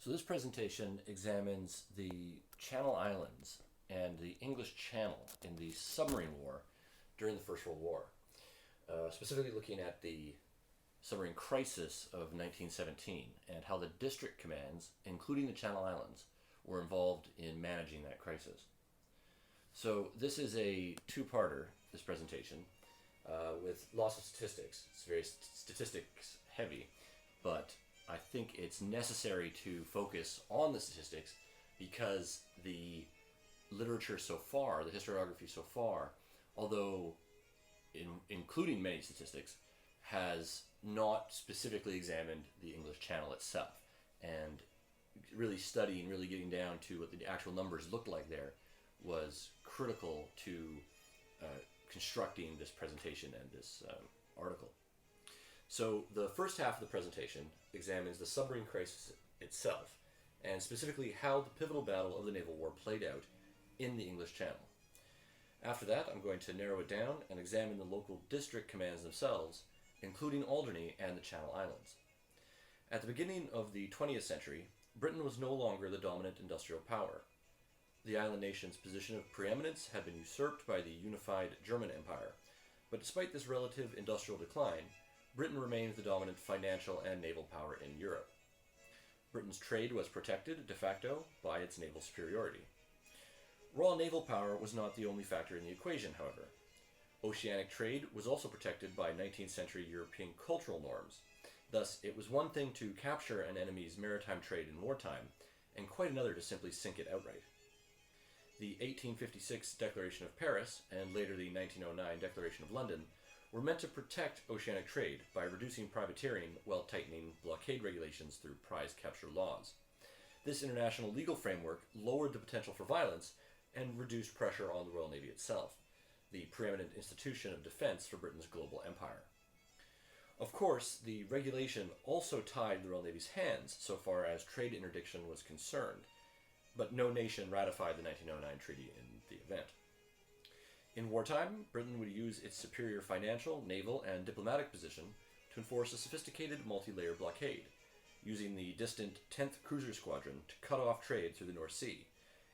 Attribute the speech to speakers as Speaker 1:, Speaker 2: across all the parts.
Speaker 1: So this presentation examines the Channel Islands and the English Channel in the submarine war during the First World War, specifically looking at the submarine crisis of 1917 and how the district commands, including the Channel Islands, were involved in managing that crisis. So this is a two-parter, this presentation, with lots of statistics. It's very statistics heavy, but I think it's necessary to focus on the statistics because the literature so far, the historiography so far, although including many statistics, has not specifically examined the English Channel itself. And really studying, really getting down to what the actual numbers looked like there was critical to constructing this presentation and this article. So the first half of the presentation examines the submarine crisis itself, and specifically how the pivotal battle of the naval war played out in the English Channel. After that, I'm going to narrow it down and examine the local district commands themselves, including Alderney and the Channel Islands. At the beginning of the 20th century, Britain was no longer the dominant industrial power. The island nation's position of preeminence had been usurped by the unified German Empire, but despite this relative industrial decline, Britain remained the dominant financial and naval power in Europe. Britain's trade was protected, de facto, by its naval superiority. Raw naval power was not the only factor in the equation, however. Oceanic trade was also protected by 19th century European cultural norms. Thus, it was one thing to capture an enemy's maritime trade in wartime, and quite another to simply sink it outright. The 1856 Declaration of Paris, and later the 1909 Declaration of London, were meant to protect oceanic trade by reducing privateering while tightening blockade regulations through prize capture laws. This international legal framework lowered the potential for violence and reduced pressure on the Royal Navy itself, the preeminent institution of defense for Britain's global empire. Of course, the regulation also tied the Royal Navy's hands so far as trade interdiction was concerned, but no nation ratified the 1909 treaty in the event. In wartime, Britain would use its superior financial, naval, and diplomatic position to enforce a sophisticated multi-layer blockade, using the distant 10th Cruiser Squadron to cut off trade through the North Sea,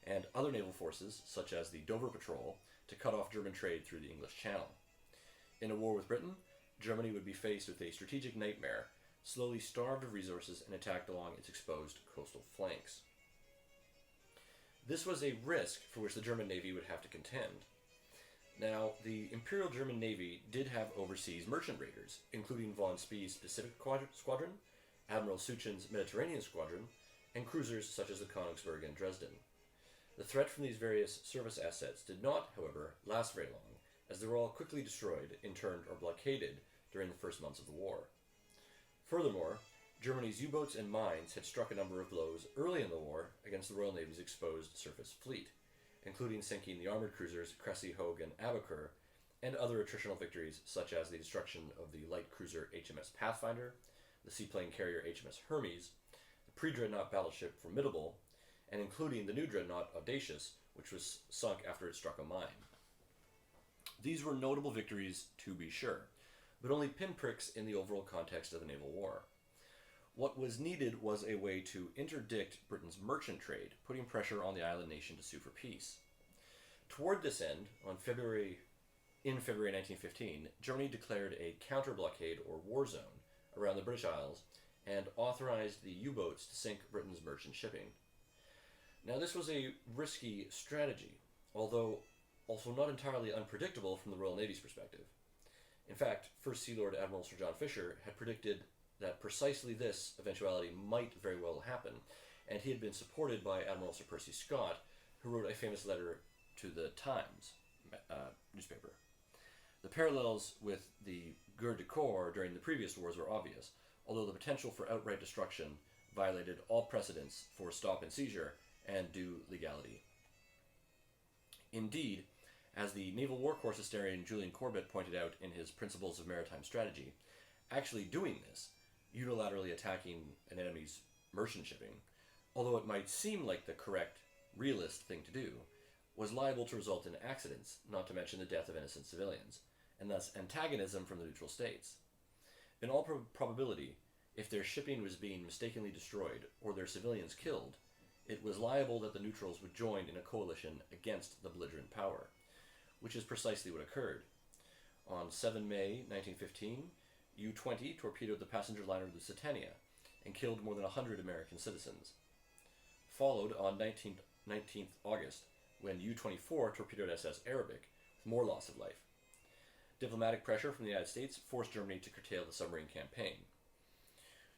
Speaker 1: and other naval forces, such as the Dover Patrol, to cut off German trade through the English Channel. In a war with Britain, Germany would be faced with a strategic nightmare, slowly starved of resources and attacked along its exposed coastal flanks. This was a risk for which the German Navy would have to contend. Now, the Imperial German Navy did have overseas merchant raiders, including von Spee's Pacific Squadron, Admiral Suchin's Mediterranean Squadron, and cruisers such as the Königsberg and Dresden. The threat from these various service assets did not, however, last very long, as they were all quickly destroyed, interned, or blockaded during the first months of the war. Furthermore, Germany's U-boats and mines had struck a number of blows early in the war against the Royal Navy's exposed surface fleet, including sinking the armored cruisers Cressy, Hogue, and Abakur, and other attritional victories such as the destruction of the light cruiser HMS Pathfinder, the seaplane carrier HMS Hermes, the pre-dreadnought battleship Formidable, and including the new dreadnought Audacious, which was sunk after it struck a mine. These were notable victories, to be sure, but only pinpricks in the overall context of the naval war. What was needed was a way to interdict Britain's merchant trade, putting pressure on the island nation to sue for peace. Toward this end, in February 1915, Germany declared a counter-blockade or war zone around the British Isles and authorized the U-boats to sink Britain's merchant shipping. Now, this was a risky strategy, although also not entirely unpredictable from the Royal Navy's perspective. In fact, First Sea Lord Admiral Sir John Fisher had predicted that precisely this eventuality might very well happen, and he had been supported by Admiral Sir Percy Scott, who wrote a famous letter to the Times newspaper. The parallels with the Guerre du Corps during the previous wars were obvious, although the potential for outright destruction violated all precedents for stop and seizure and due legality. Indeed, as the Naval War Corps historian Julian Corbett pointed out in his Principles of Maritime Strategy, actually doing this, unilaterally attacking an enemy's merchant shipping, although it might seem like the correct, realist thing to do, was liable to result in accidents, not to mention the death of innocent civilians, and thus antagonism from the neutral states. In all probability, if their shipping was being mistakenly destroyed or their civilians killed, it was liable that the neutrals would join in a coalition against the belligerent power, which is precisely what occurred. On 7 May 1915, U-20 torpedoed the passenger liner Lusitania and killed more than 100 American citizens. Followed on 19th August, when U-24 torpedoed SS Arabic, with more loss of life. Diplomatic pressure from the United States forced Germany to curtail the submarine campaign.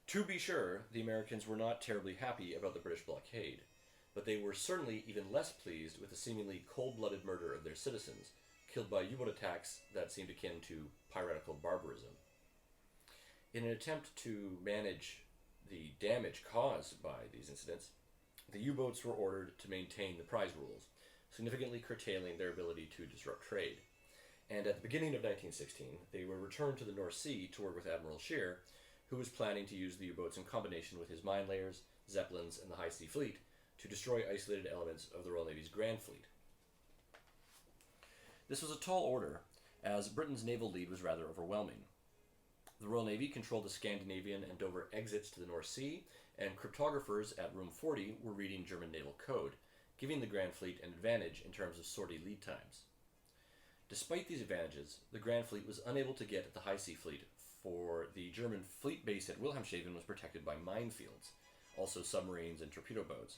Speaker 1: To be sure, the Americans were not terribly happy about the British blockade, but they were certainly even less pleased with the seemingly cold-blooded murder of their citizens, killed by U-boat attacks that seemed akin to piratical barbarism. In an attempt to manage the damage caused by these incidents, the U-boats were ordered to maintain the prize rules, significantly curtailing their ability to disrupt trade. And at the beginning of 1916, they were returned to the North Sea to work with Admiral Scheer, who was planning to use the U-boats in combination with his mine layers, Zeppelins, and the High Sea Fleet to destroy isolated elements of the Royal Navy's Grand Fleet. This was a tall order, as Britain's naval lead was rather overwhelming. The Royal Navy controlled the Scandinavian and Dover exits to the North Sea, and cryptographers at Room 40 were reading German naval code, giving the Grand Fleet an advantage in terms of sortie lead times. Despite these advantages, the Grand Fleet was unable to get at the High Sea Fleet, for the German fleet base at Wilhelmshaven was protected by minefields, also submarines and torpedo boats,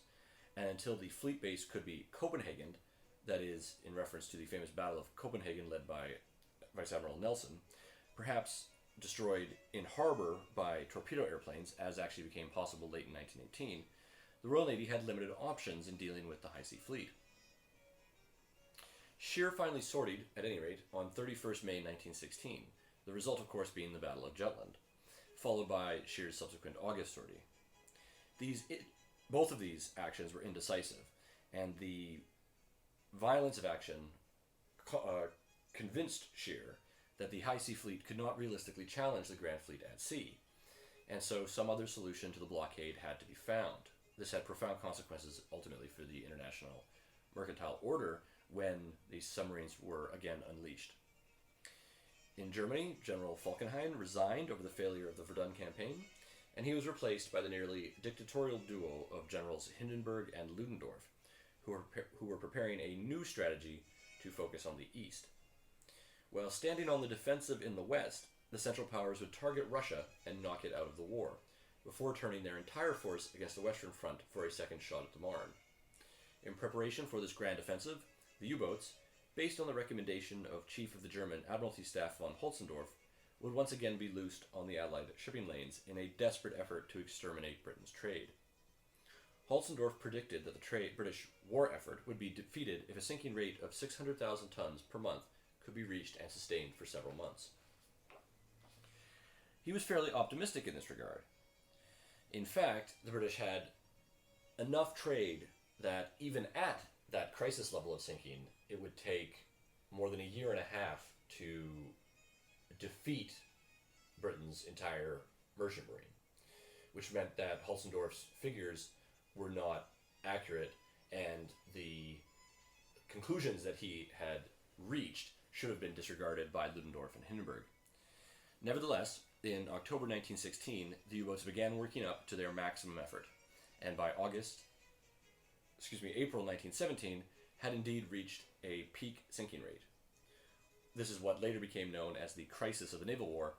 Speaker 1: and until the fleet base could be Copenhagened, that is, in reference to the famous Battle of Copenhagen led by Vice Admiral Nelson, perhaps destroyed in harbor by torpedo airplanes, as actually became possible late in 1918, the Royal Navy had limited options in dealing with the High Sea Fleet. Scheer finally sortied, at any rate, on 31st May 1916, the result, of course, being the Battle of Jutland, followed by Scheer's subsequent August sortie. Both of these actions were indecisive, and the violence of action convinced Scheer that the High Sea Fleet could not realistically challenge the Grand Fleet at sea, and so some other solution to the blockade had to be found. This had profound consequences ultimately for the international mercantile order when the submarines were again unleashed. In Germany, General Falkenhayn resigned over the failure of the Verdun campaign, and he was replaced by the nearly dictatorial duo of Generals Hindenburg and Ludendorff, who were preparing a new strategy to focus on the East. While standing on the defensive in the West, the Central Powers would target Russia and knock it out of the war, before turning their entire force against the Western Front for a second shot at the Marne. In preparation for this grand offensive, the U-boats, based on the recommendation of Chief of the German Admiralty Staff von Holzendorff, would once again be loosed on the Allied shipping lanes in a desperate effort to exterminate Britain's trade. Holzendorff predicted that the British war effort would be defeated if a sinking rate of 600,000 tons per month could be reached and sustained for several months. He was fairly optimistic in this regard. In fact, the British had enough trade that even at that crisis level of sinking, it would take more than a year and a half to defeat Britain's entire merchant marine, which meant that Holzendorff's figures were not accurate, and the conclusions that he had reached should have been disregarded by Ludendorff and Hindenburg. Nevertheless, in October 1916, the U-boats began working up to their maximum effort, and by April 1917, had indeed reached a peak sinking rate. This is what later became known as the crisis of the naval war,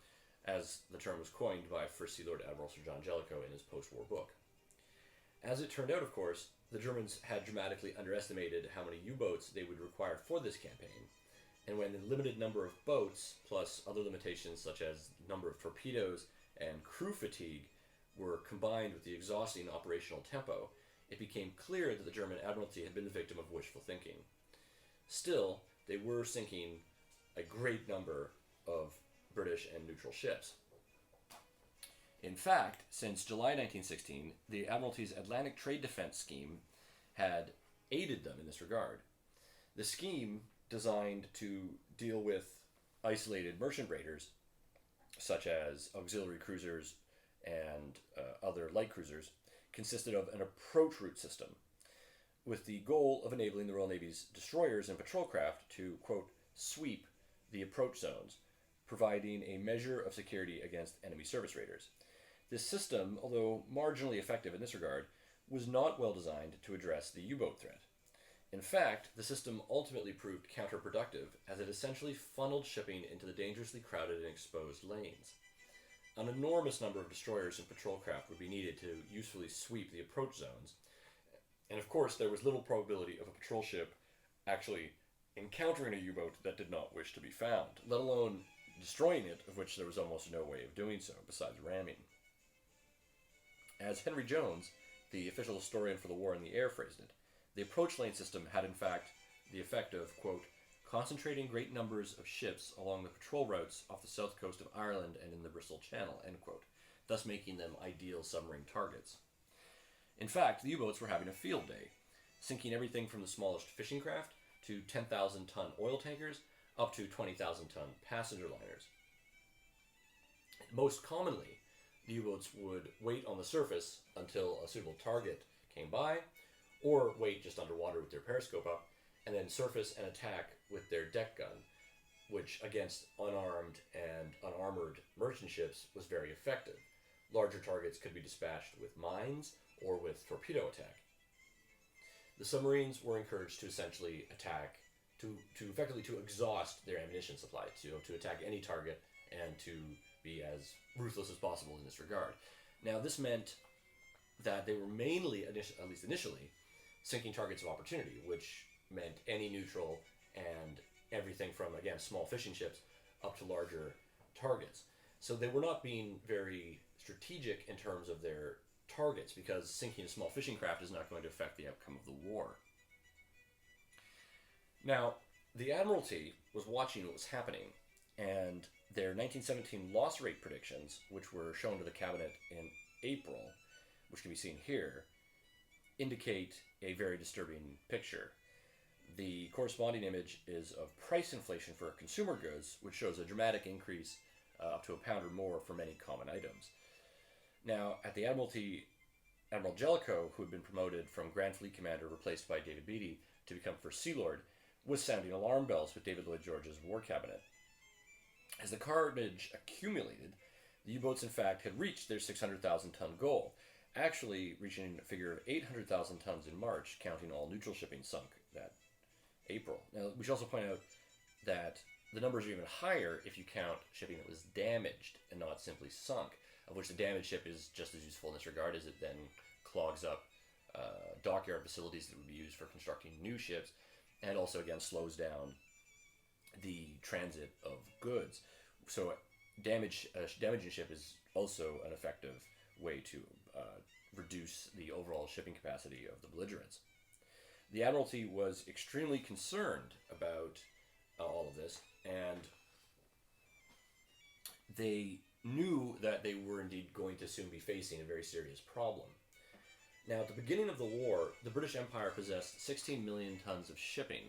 Speaker 1: as the term was coined by First Sea Lord Admiral Sir John Jellicoe in his post-war book. As it turned out, of course, the Germans had dramatically underestimated how many U-boats they would require for this campaign, and when the limited number of boats, plus other limitations such as number of torpedoes and crew fatigue, were combined with the exhausting operational tempo, it became clear that the German Admiralty had been the victim of wishful thinking. Still, they were sinking a great number of British and neutral ships. In fact, since July 1916, the Admiralty's Atlantic Trade Defense Scheme had aided them in this regard. The scheme, designed to deal with isolated merchant raiders, such as auxiliary cruisers and other light cruisers, consisted of an approach route system, with the goal of enabling the Royal Navy's destroyers and patrol craft to, quote, sweep the approach zones, providing a measure of security against enemy service raiders. This system, although marginally effective in this regard, was not well designed to address the U-boat threat. In fact, the system ultimately proved counterproductive as it essentially funneled shipping into the dangerously crowded and exposed lanes. An enormous number of destroyers and patrol craft would be needed to usefully sweep the approach zones, and of course there was little probability of a patrol ship actually encountering a U-boat that did not wish to be found, let alone destroying it, of which there was almost no way of doing so besides ramming. As Henry Jones, the official historian for the war in the air, phrased it, the approach lane system had in fact the effect of, quote, concentrating great numbers of ships along the patrol routes off the south coast of Ireland and in the Bristol Channel, end quote, thus making them ideal submarine targets. In fact, the U-boats were having a field day, sinking everything from the smallest fishing craft to 10,000-ton oil tankers up to 20,000-ton passenger liners. Most commonly, the U-boats would wait on the surface until a suitable target came by, or wait just underwater with their periscope up, and then surface and attack with their deck gun, which against unarmed and unarmored merchant ships was very effective. Larger targets could be dispatched with mines or with torpedo attack. The submarines were encouraged to essentially attack, to effectively to exhaust their ammunition supply, to attack any target and to be as ruthless as possible in this regard. Now, this meant that they were mainly, at least initially, sinking targets of opportunity, which meant any neutral and everything from, again, small fishing ships up to larger targets. So they were not being very strategic in terms of their targets, because sinking a small fishing craft is not going to affect the outcome of the war. Now, the Admiralty was watching what was happening, and their 1917 loss rate predictions, which were shown to the cabinet in April, which can be seen here, indicate a very disturbing picture. The corresponding image is of price inflation for consumer goods, which shows a dramatic increase up to £1 or more for many common items. Now, at the Admiralty, Admiral Jellicoe, who had been promoted from Grand Fleet Commander, replaced by David Beatty, to become First Sea Lord, was sounding alarm bells with David Lloyd George's War Cabinet. As the carnage accumulated, the U-boats in fact had reached their 600,000-ton goal, actually reaching a figure of 800,000 tons in March, counting all neutral shipping sunk that April. Now, we should also point out that the numbers are even higher if you count shipping that was damaged and not simply sunk, of which the damaged ship is just as useful in this regard, as it then clogs up dockyard facilities that would be used for constructing new ships, and also, again, slows down the transit of goods. So damaging a ship is also an effective way to reduce the overall shipping capacity of the belligerents. The Admiralty was extremely concerned about all of this, and they knew that they were indeed going to soon be facing a very serious problem. Now, at the beginning of the war, the British Empire possessed 16 million tons of shipping,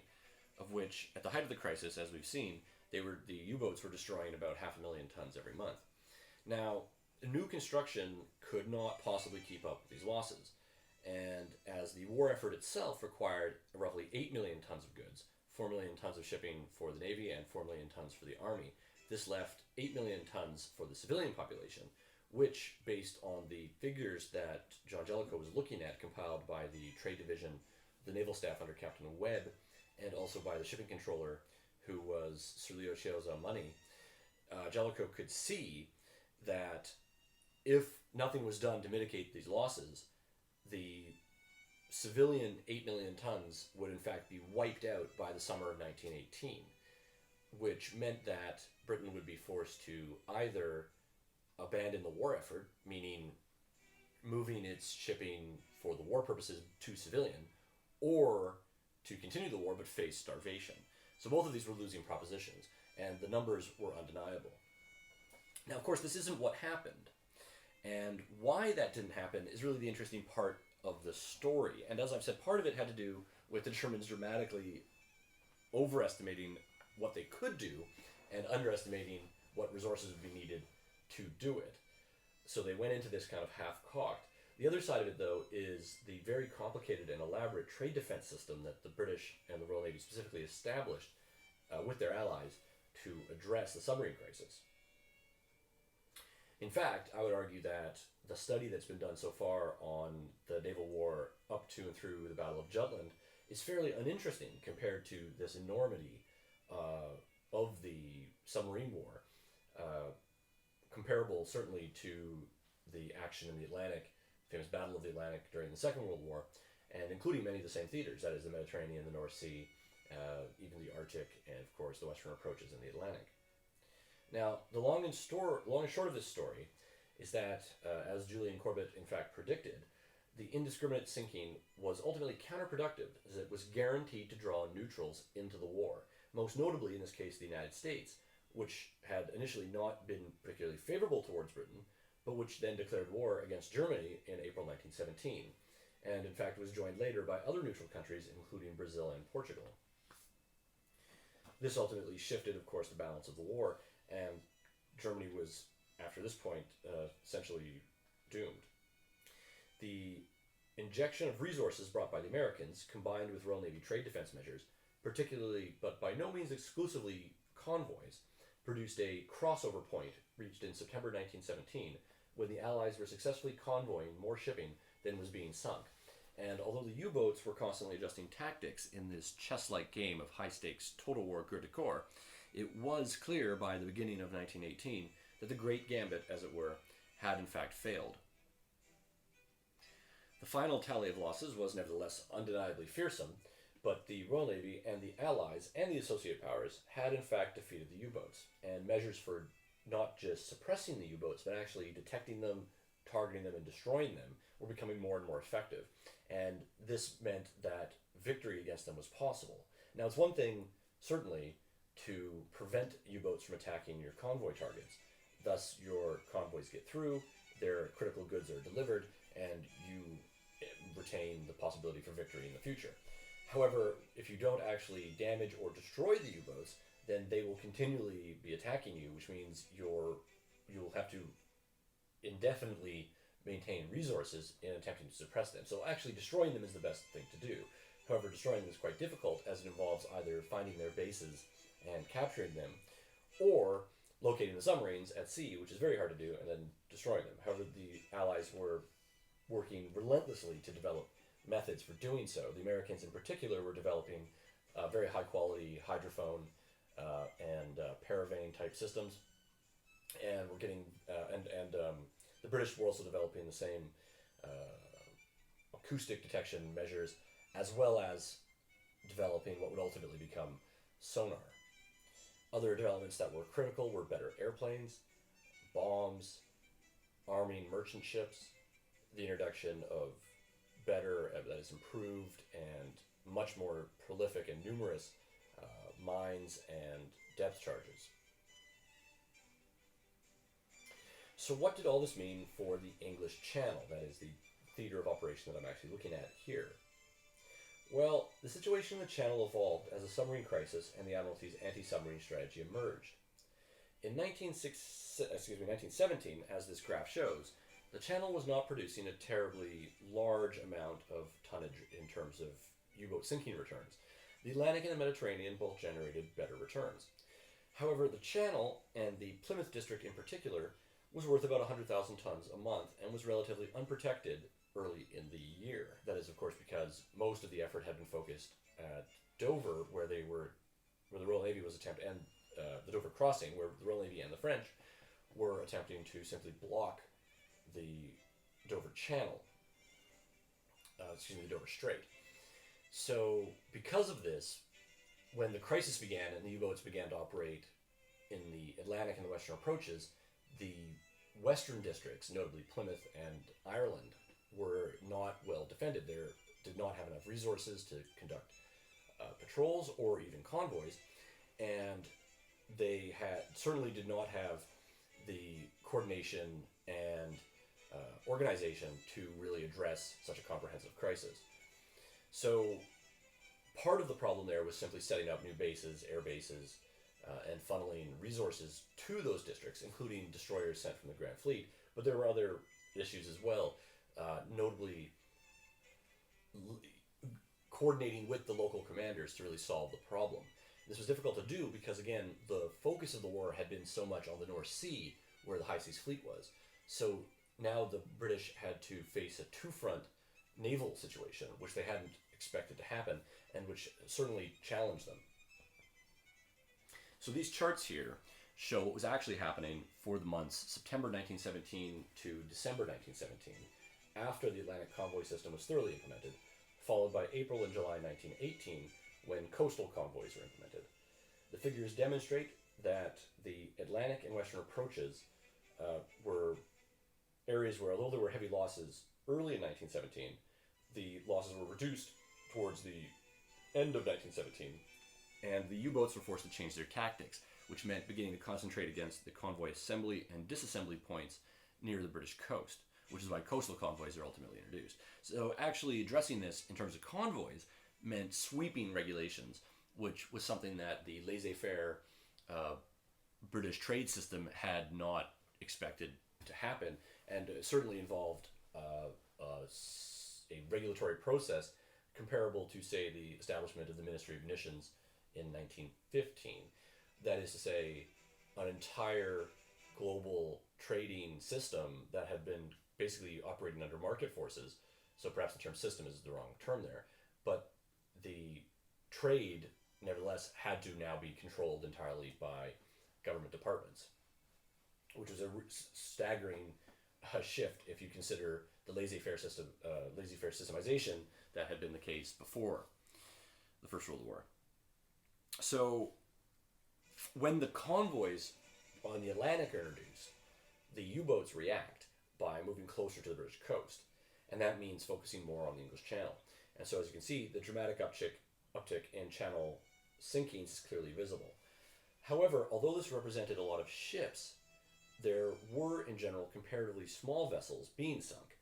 Speaker 1: of which, at the height of the crisis, as we've seen, the U-boats were destroying about 500,000 tons every month. Now, new construction could not possibly keep up with these losses, and as the war effort itself required roughly 8 million tons of goods, 4 million tons of shipping for the Navy and 4 million tons for the Army, this left 8 million tons for the civilian population, which, based on the figures that John Jellicoe was looking at, compiled by the Trade Division, the Naval Staff under Captain Webb, and also by the shipping controller, who was Sir Leo Chiozza Money, Jellicoe could see that if nothing was done to mitigate these losses, the civilian 8 million tons would in fact be wiped out by the summer of 1918, which meant that Britain would be forced to either abandon the war effort, meaning moving its shipping for the war purposes to civilian, or to continue the war but face starvation. So both of these were losing propositions, and the numbers were undeniable. Now, of course, this isn't what happened, and why that didn't happen is really the interesting part of the story. And as I've said, part of it had to do with the Germans dramatically overestimating what they could do and underestimating what resources would be needed to do it. So they went into this kind of half-cocked. The other side of it, though, is the very complicated and elaborate trade defense system that the British and the Royal Navy specifically established with their allies to address the submarine crisis. In fact, I would argue that the study that's been done so far on the naval war up to and through the Battle of Jutland is fairly uninteresting compared to this enormity of the submarine war, uh, comparable certainly to the action in the Atlantic, famous Battle of the Atlantic during the Second World War, and including many of the same theaters, that is the Mediterranean, the North Sea, even the Arctic, and of course the western approaches in the Atlantic. Now, the long and short of this story is that, as Julian Corbett in fact predicted, the indiscriminate sinking was ultimately counterproductive, as it was guaranteed to draw neutrals into the war, most notably in this case the United States, which had initially not been particularly favorable towards Britain, but which then declared war against Germany in April 1917, and in fact was joined later by other neutral countries, including Brazil and Portugal. This ultimately shifted, of course, the balance of the war, and Germany was, after this point, essentially doomed. The injection of resources brought by the Americans, combined with Royal Navy trade defense measures, particularly but by no means exclusively convoys, produced a crossover point reached in September 1917 when the Allies were successfully convoying more shipping than was being sunk. And although the U-boats were constantly adjusting tactics in this chess-like game of high-stakes total war coup de corps, it was clear by the beginning of 1918 that the Great Gambit, as it were, had in fact failed. The final tally of losses was nevertheless undeniably fearsome, but the Royal Navy and the Allies and the Associated Powers had in fact defeated the U-boats, and measures for not just suppressing the U-boats, but actually detecting them, targeting them, and destroying them were becoming more and more effective. And this meant that victory against them was possible. Now, it's one thing, certainly, to prevent U-boats from attacking your convoy targets. Thus, your convoys get through, their critical goods are delivered, and you retain the possibility for victory in the future. However, if you don't actually damage or destroy the U-boats, then they will continually be attacking you, which means you'll have to indefinitely maintain resources in attempting to suppress them. So actually destroying them is the best thing to do. However, destroying them is quite difficult, as it involves either finding their bases and capturing them, or locating the submarines at sea, which is very hard to do, and then destroying them. However, the Allies were working relentlessly to develop methods for doing so. The Americans in particular were developing very high quality hydrophone and paravane type systems, and we're getting the British were also developing the same acoustic detection measures, as well as developing what would ultimately become sonar. Other developments that were critical were better airplanes, bombs, arming merchant ships, the introduction of better, that is improved and much more prolific and numerous mines and depth charges. So what did all this mean for the English Channel, that is the theater of operation that I'm actually looking at here? Well, the situation in the Channel evolved as a submarine crisis and the Admiralty's anti-submarine strategy emerged. In 1917, as this graph shows, the Channel was not producing a terribly large amount of tonnage in terms of U-boat sinking returns. The Atlantic and the Mediterranean both generated better returns. However, the Channel, and the Plymouth district in particular, was worth about 100,000 tons a month and was relatively unprotected early in the year. That is, of course, because most of the effort had been focused at Dover, where the Royal Navy was attempting, and the Dover crossing, where the Royal Navy and the French were attempting to simply block the Dover Channel, the Dover Strait. So, because of this, when the crisis began and the U-boats began to operate in the Atlantic and the western approaches, the western districts, notably Plymouth and Ireland, were not well defended. They did not have enough resources to conduct patrols or even convoys, and they certainly did not have the coordination and organization to really address such a comprehensive crisis. So part of the problem there was simply setting up new bases, air bases, and funneling resources to those districts, including destroyers sent from the Grand Fleet. But there were other issues as well, notably coordinating with the local commanders to really solve the problem. This was difficult to do because, again, the focus of the war had been so much on the North Sea, where the High Seas Fleet was. So now the British had to face a two-front naval situation, which they hadn't expected to happen, and which certainly challenged them. So these charts here show what was actually happening for the months September 1917 to December 1917, after the Atlantic convoy system was thoroughly implemented, followed by April and July 1918, when coastal convoys were implemented. The figures demonstrate that the Atlantic and Western approaches were areas where, although there were heavy losses early in 1917, the losses were reduced towards the end of 1917, and the U-boats were forced to change their tactics, which meant beginning to concentrate against the convoy assembly and disassembly points near the British coast, which is why coastal convoys are ultimately introduced. So actually addressing this in terms of convoys meant sweeping regulations, which was something that the laissez-faire British trade system had not expected to happen, and certainly involved a regulatory process comparable to, say, the establishment of the Ministry of Munitions in 1915. That is to say, an entire global trading system that had been basically operating under market forces. So perhaps the term system is the wrong term there, but the trade nevertheless had to now be controlled entirely by government departments, which was a staggering shift if you consider the laissez-faire system, laissez-faire systemization that had been the case before the First World War. So when the convoys on the Atlantic are introduced, the U-boats react by moving closer to the British coast, and that means focusing more on the English Channel. And so as you can see, the dramatic uptick in Channel sinkings is clearly visible. However, although this represented a lot of ships, there were in general comparatively small vessels being sunk,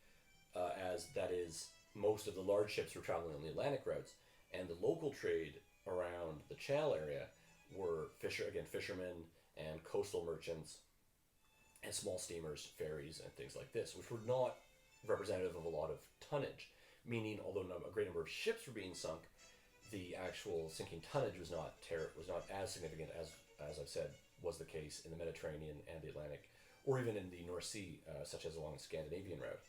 Speaker 1: as that is, most of the large ships were traveling on the Atlantic routes, and the local trade around the Channel area were fishermen and coastal merchants and small steamers, ferries, and things like this, which were not representative of a lot of tonnage, meaning although a great number of ships were being sunk, the actual sinking tonnage was not as significant as I've said was the case in the Mediterranean and the Atlantic, or even in the North Sea, such as along the Scandinavian route.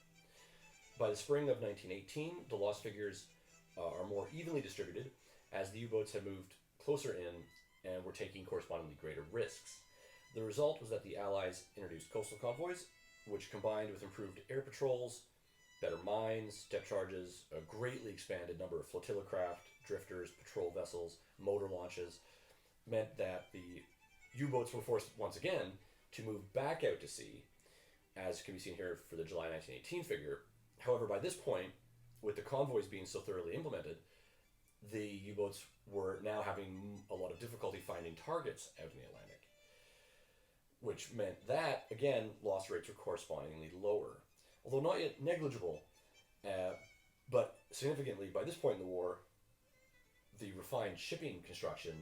Speaker 1: By the spring of 1918, the loss figures are more evenly distributed, as the U-boats had moved closer in and were taking correspondingly greater risks. The result was that the Allies introduced coastal convoys, which combined with improved air patrols, better mines, depth charges, a greatly expanded number of flotilla craft, drifters, patrol vessels, motor launches, meant that the U-boats were forced once again to move back out to sea, as can be seen here for the July 1918 figure. However, by this point, with the convoys being so thoroughly implemented, the U-boats were now having a lot of difficulty finding targets out in the Atlantic, which meant that, again, loss rates were correspondingly lower. Although not yet negligible, but significantly, by this point in the war, the refined shipping construction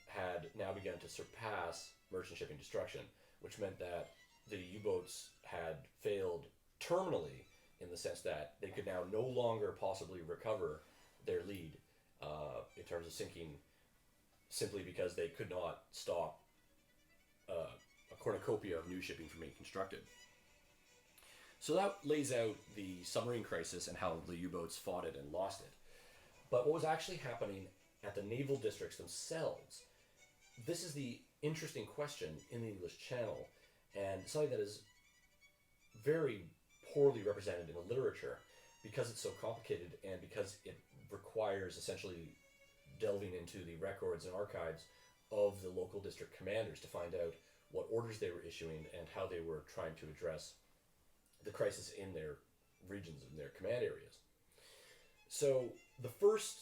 Speaker 1: had now begun to surpass merchant shipping destruction, which meant that the U-boats had failed terminally in the sense that they could now no longer possibly recover their lead in terms of sinking, simply because they could not stop a cornucopia of new shipping from being constructed. So that lays out the submarine crisis and how the U-boats fought it and lost it. But what was actually happening at the naval districts themselves, this is the interesting question in the English Channel, and something that is very poorly represented in the literature because it's so complicated and because it requires essentially delving into the records and archives of the local district commanders to find out what orders they were issuing and how they were trying to address the crisis in their regions, in their command areas. So the first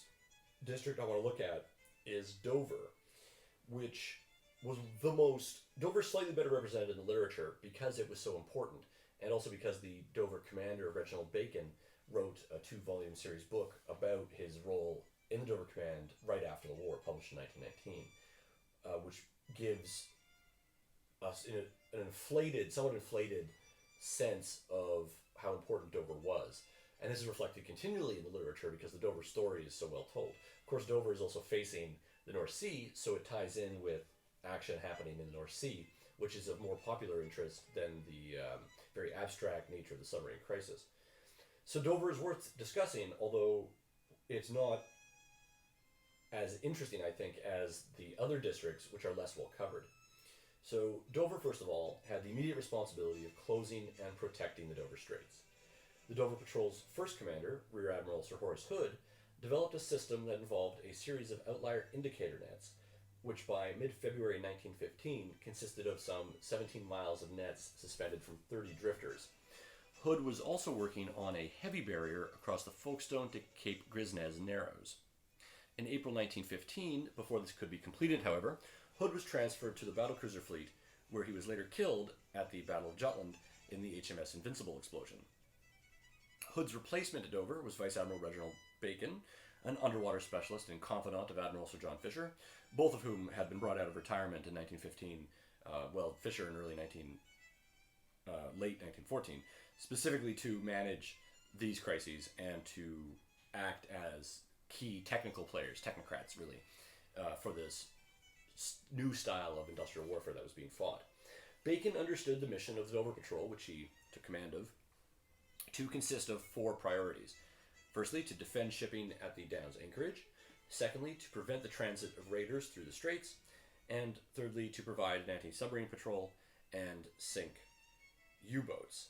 Speaker 1: district I want to look at is Dover, which was Dover's slightly better represented in the literature because it was so important, and also because the Dover commander, Reginald Bacon, wrote a 2-volume series book about his role in the Dover Command right after the war, published in 1919, which gives us an somewhat inflated sense of how important Dover was. And this is reflected continually in the literature because the Dover story is so well told. Of course, Dover is also facing the North Sea, so it ties in with action happening in the North Sea, which is of more popular interest than the very abstract nature of the submarine crisis. So Dover is worth discussing, although it's not as interesting, I think, as the other districts, which are less well covered. So Dover, first of all, had the immediate responsibility of closing and protecting the Dover Straits. The Dover Patrol's first commander, Rear Admiral Sir Horace Hood, developed a system that involved a series of outlier indicator nets, which by mid-February 1915 consisted of some 17 miles of nets suspended from 30 drifters. Hood was also working on a heavy barrier across the Folkestone to Cape Grisnez Narrows. In April 1915, before this could be completed, however, Hood was transferred to the battlecruiser fleet, where he was later killed at the Battle of Jutland in the HMS Invincible explosion. Hood's replacement at Dover was Vice Admiral Reginald Bacon, an underwater specialist and confidant of Admiral Sir John Fisher, both of whom had been brought out of retirement in 1915, Fisher in late 1914, specifically to manage these crises and to act as key technical players, technocrats really, for this new style of industrial warfare that was being fought. Bacon understood the mission of the Dover Patrol, which he took command of, to consist of 4 priorities. Firstly, to defend shipping at the Downs anchorage. Secondly, to prevent the transit of raiders through the straits. And thirdly, to provide an anti-submarine patrol and sink U-boats.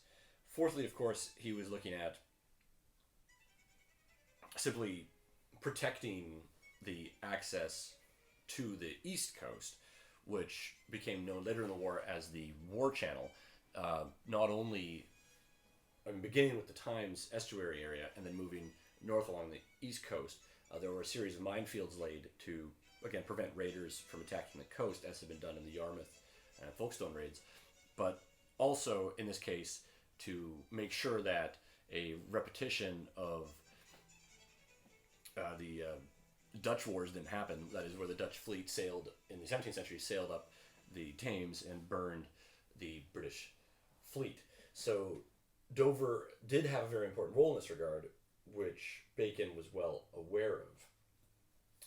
Speaker 1: Fourthly, of course, he was looking at simply protecting the access to the East Coast, which became known later in the war as the War Channel, not only beginning with the Thames estuary area and then moving north along the East Coast. There were a series of minefields laid to, again, prevent raiders from attacking the coast, as had been done in the Yarmouth and Folkestone raids, but also, in this case, to make sure that a repetition of the Dutch wars didn't happen. That is, where the Dutch fleet sailed in the 17th century, sailed up the Thames and burned the British fleet. So Dover did have a very important role in this regard, which Bacon was well aware of.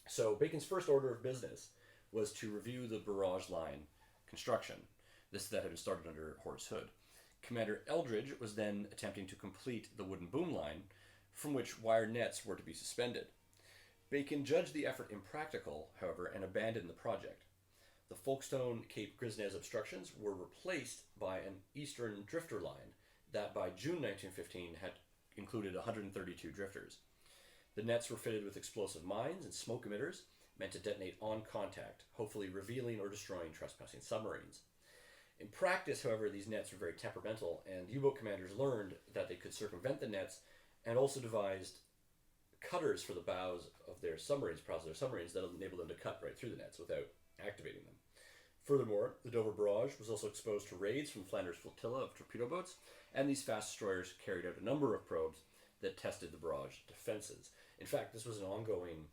Speaker 1: So Bacon's first order of business was to review the barrage line construction. That had been started under Horace Hood. Commander Eldridge was then attempting to complete the wooden boom line, from which wire nets were to be suspended. Bacon judged the effort impractical, however, and abandoned the project. The Folkestone Cape Grisnez obstructions were replaced by an eastern drifter line that by June 1915 had included 132 drifters. The nets were fitted with explosive mines and smoke emitters meant to detonate on contact, hopefully revealing or destroying trespassing submarines. In practice, however, these nets were very temperamental, and U-boat commanders learned that they could circumvent the nets and also devised cutters for the bows of their submarines, that enabled them to cut right through the nets without activating them. Furthermore, the Dover barrage was also exposed to raids from Flanders' flotilla of torpedo boats, and these fast destroyers carried out a number of probes that tested the barrage defenses. In fact, this was an ongoing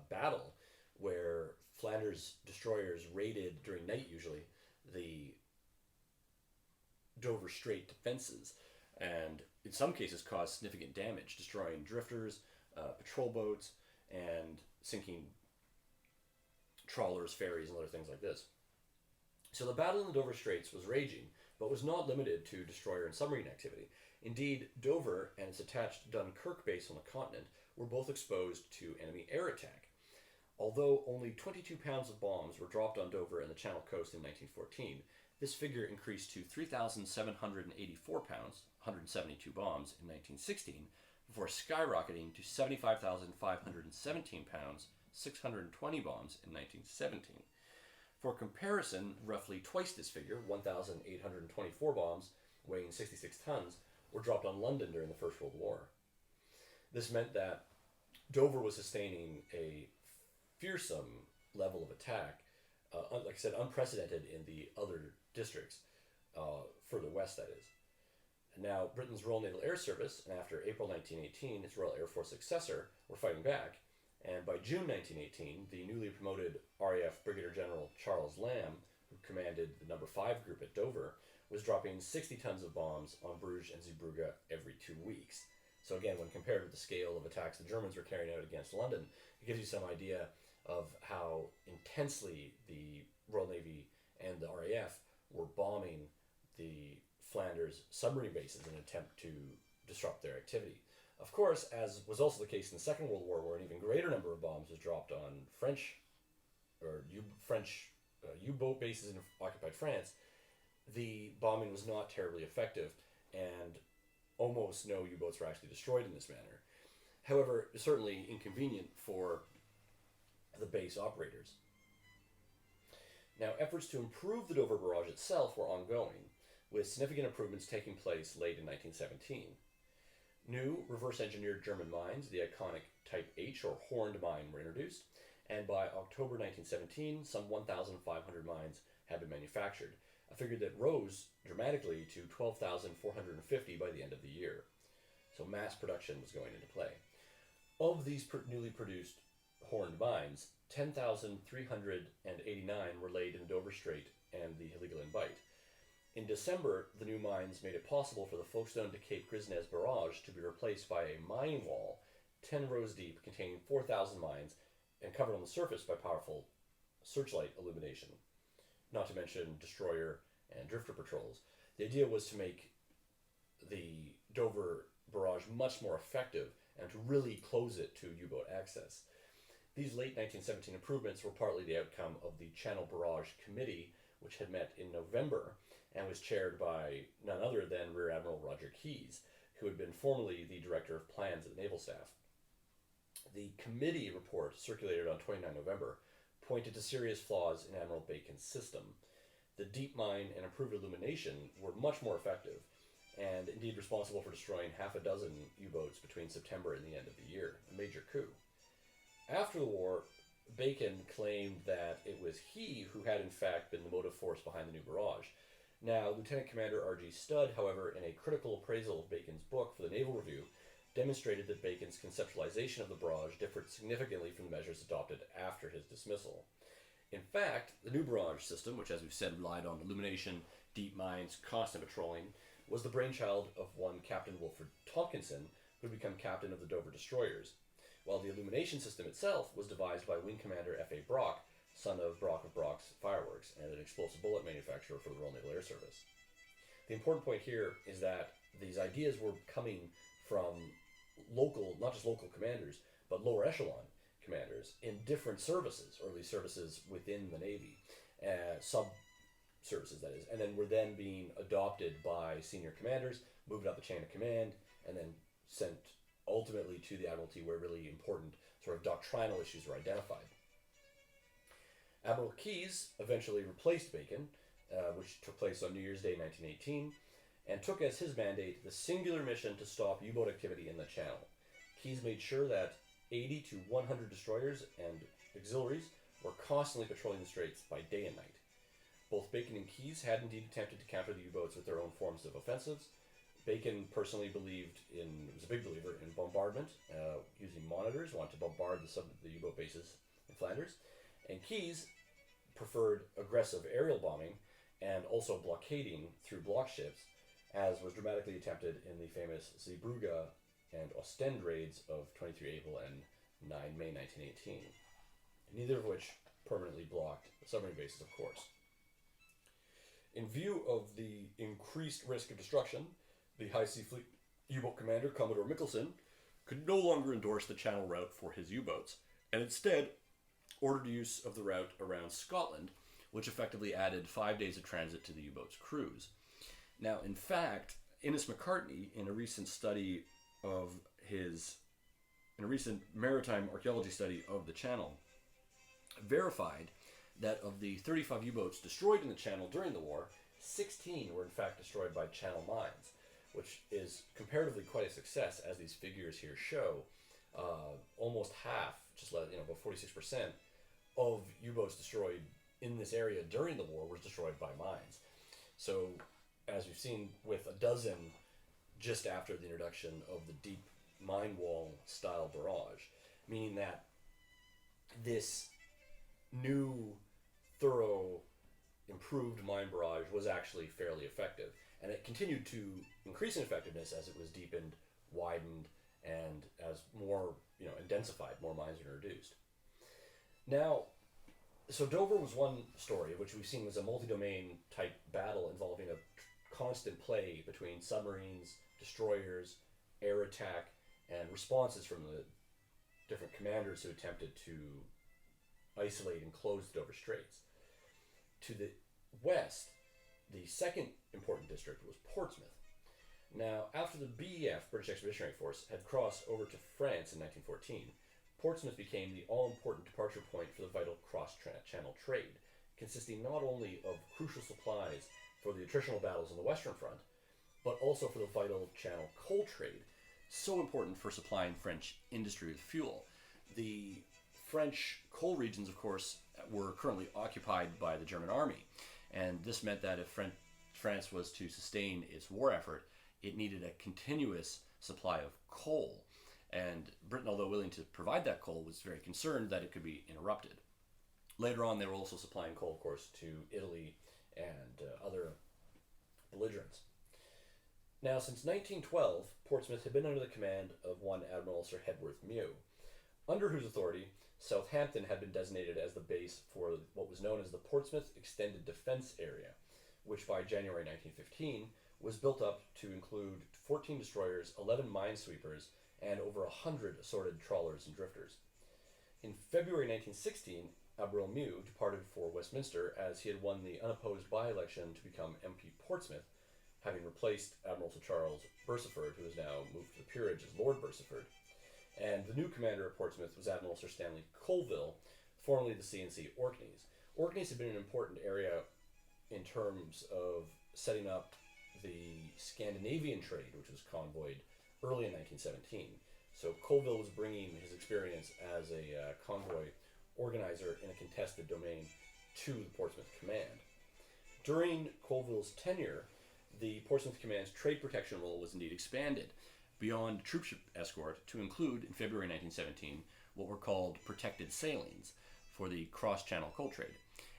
Speaker 1: battle where Flanders destroyers raided, during night usually, the Dover Strait defenses, and in some cases caused significant damage, destroying drifters, patrol boats, and sinking trawlers, ferries, and other things like this. So the battle in the Dover Straits was raging, but was not limited to destroyer and submarine activity. Indeed, Dover and its attached Dunkirk base on the continent were both exposed to enemy air attack. Although only 22 pounds of bombs were dropped on Dover and the Channel coast in 1914, this figure increased to 3,784 pounds, 172 bombs, in 1916, before skyrocketing to 75,517 pounds, 620 bombs, in 1917. For comparison, roughly twice this figure, 1,824 bombs, weighing 66 tons, were dropped on London during the First World War. This meant that Dover was sustaining a fearsome level of attack, like I said, unprecedented in the other districts, further west, that is. Now, Britain's Royal Naval Air Service, and after April 1918, its Royal Air Force successor, were fighting back, and by June 1918, the newly promoted RAF Brigadier General Charles Lamb, who commanded the No. 5 Group at Dover, was dropping 60 tons of bombs on Bruges and Zeebrugge every 2 weeks. So again, when compared with the scale of attacks the Germans were carrying out against London, it gives you some idea of how intensely the Royal Navy and the RAF were bombing the Flanders submarine bases in an attempt to disrupt their activity. Of course, as was also the case in the Second World War, where an even greater number of bombs was dropped on French U-boat bases in occupied France, the bombing was not terribly effective, and almost no U-boats were actually destroyed in this manner. However, it's certainly inconvenient for the base operators. Now, efforts to improve the Dover barrage itself were ongoing, with significant improvements taking place late in 1917. New reverse-engineered German mines, the iconic Type H or horned mine, were introduced, and by October 1917, some 1,500 mines had been manufactured, a figure that rose dramatically to 12,450 by the end of the year. So mass production was going into play. Of these newly produced horned mines, 10,389 were laid in the Dover Strait and the Heligoland Bight. In December, the new mines made it possible for the Folkestone to Cape Grisnez barrage to be replaced by a mine wall 10 rows deep containing 4,000 mines and covered on the surface by powerful searchlight illumination, not to mention destroyer and drifter patrols. The idea was to make the Dover barrage much more effective and to really close it to U-boat access. These late 1917 improvements were partly the outcome of the Channel Barrage Committee, which had met in November and was chaired by none other than Rear Admiral Roger Keyes, who had been formerly the Director of Plans at the Naval Staff. The committee report, circulated on 29 November, pointed to serious flaws in Admiral Bacon's system. The deep mine and improved illumination were much more effective, and indeed responsible for destroying half a dozen U-boats between September and the end of the year, a major coup. After the war, Bacon claimed that it was he who had in fact been the motive force behind the new barrage. Now, Lieutenant Commander R.G. Studd, however, in a critical appraisal of Bacon's book for the Naval Review, demonstrated that Bacon's conceptualization of the barrage differed significantly from the measures adopted after his dismissal. In fact, the new barrage system, which as we've said relied on illumination, deep mines, constant patrolling, was the brainchild of one Captain Wilfred Tompkinson, who would become captain of the Dover destroyers, while the illumination system itself was devised by Wing Commander F.A. Brock, son of Brock's Fireworks, and an explosive bullet manufacturer for the Royal Naval Air Service. The important point here is that these ideas were coming from local, not just local commanders, but lower echelon commanders in different services, or at least services within the Navy, sub-services that is, and then were then being adopted by senior commanders, moved up the chain of command, and then sent ultimately to the Admiralty where really important sort of doctrinal issues were identified. Admiral Keyes eventually replaced Bacon, which took place on New Year's Day 1918, and took as his mandate the singular mission to stop U-boat activity in the Channel. Keyes made sure that 80 to 100 destroyers and auxiliaries were constantly patrolling the straits by day and night. Both Bacon and Keyes had indeed attempted to counter the U-boats with their own forms of offensives. Bacon personally was a big believer in bombardment, using monitors, wanted to bombard the U-boat bases in Flanders. And Keyes preferred aggressive aerial bombing and also blockading through block ships, as was dramatically attempted in the famous Zeebrugge and Ostend raids of 23 April and 9 May 1918, neither of which permanently blocked the submarine bases, of course. In view of the increased risk of destruction, the High Sea Fleet U-boat commander, Commodore Michelson, could no longer endorse the Channel route for his U-boats, and instead ordered use of the route around Scotland, which effectively added 5 days of transit to the U-boat's crews. Now, in fact, Innes McCartney, in a recent maritime archaeology study of the Channel, verified that of the 35 U-boats destroyed in the Channel during the war, 16 were in fact destroyed by Channel mines, which is comparatively quite a success, as these figures here show. Almost half, about 46%, of U-boats destroyed in this area during the war was destroyed by mines. So, as we've seen with a dozen just after the introduction of the deep mine wall style barrage, meaning that this new, thorough, improved mine barrage was actually fairly effective. And it continued to increase in effectiveness as it was deepened, widened, and as more, intensified, more mines were introduced. Now, So Dover was one story, which we've seen was a multi-domain type battle involving a constant play between submarines, destroyers, air attack, and responses from the different commanders who attempted to isolate and close the Dover Straits. To the west, the second important district was Portsmouth. Now, after the BEF, British Expeditionary Force, had crossed over to France in 1914, Portsmouth became the all-important departure point for the vital cross-channel trade, consisting not only of crucial supplies for the attritional battles on the Western Front, but also for the vital Channel coal trade, so important for supplying French industry with fuel. The French coal regions, of course, were currently occupied by the German army, and this meant that if France was to sustain its war effort, it needed a continuous supply of coal. And Britain, although willing to provide that coal, was very concerned that it could be interrupted. Later on, they were also supplying coal, of course, to Italy and other belligerents. Now, since 1912, Portsmouth had been under the command of one Admiral Sir Hedworth Mew, under whose authority Southampton had been designated as the base for what was known as the Portsmouth Extended Defence Area, which by January 1915 was built up to include 14 destroyers, 11 minesweepers, and over 100 assorted trawlers and drifters. In February 1916, Admiral Mew departed for Westminster as he had won the unopposed by-election to become MP Portsmouth, having replaced Admiral Sir Charles Bursiford, who has now moved to the peerage as Lord Bursiford. And the new commander of Portsmouth was Admiral Sir Stanley Colville, formerly the C&C Orkneys. Orkneys had been an important area in terms of setting up the Scandinavian trade, which was convoyed early in 1917. So Colville was bringing his experience as a convoy organizer in a contested domain to the Portsmouth Command. During Colville's tenure, the Portsmouth Command's trade protection role was indeed expanded beyond troopship escort to include, in February 1917, what were called protected sailings for the cross-channel coal trade.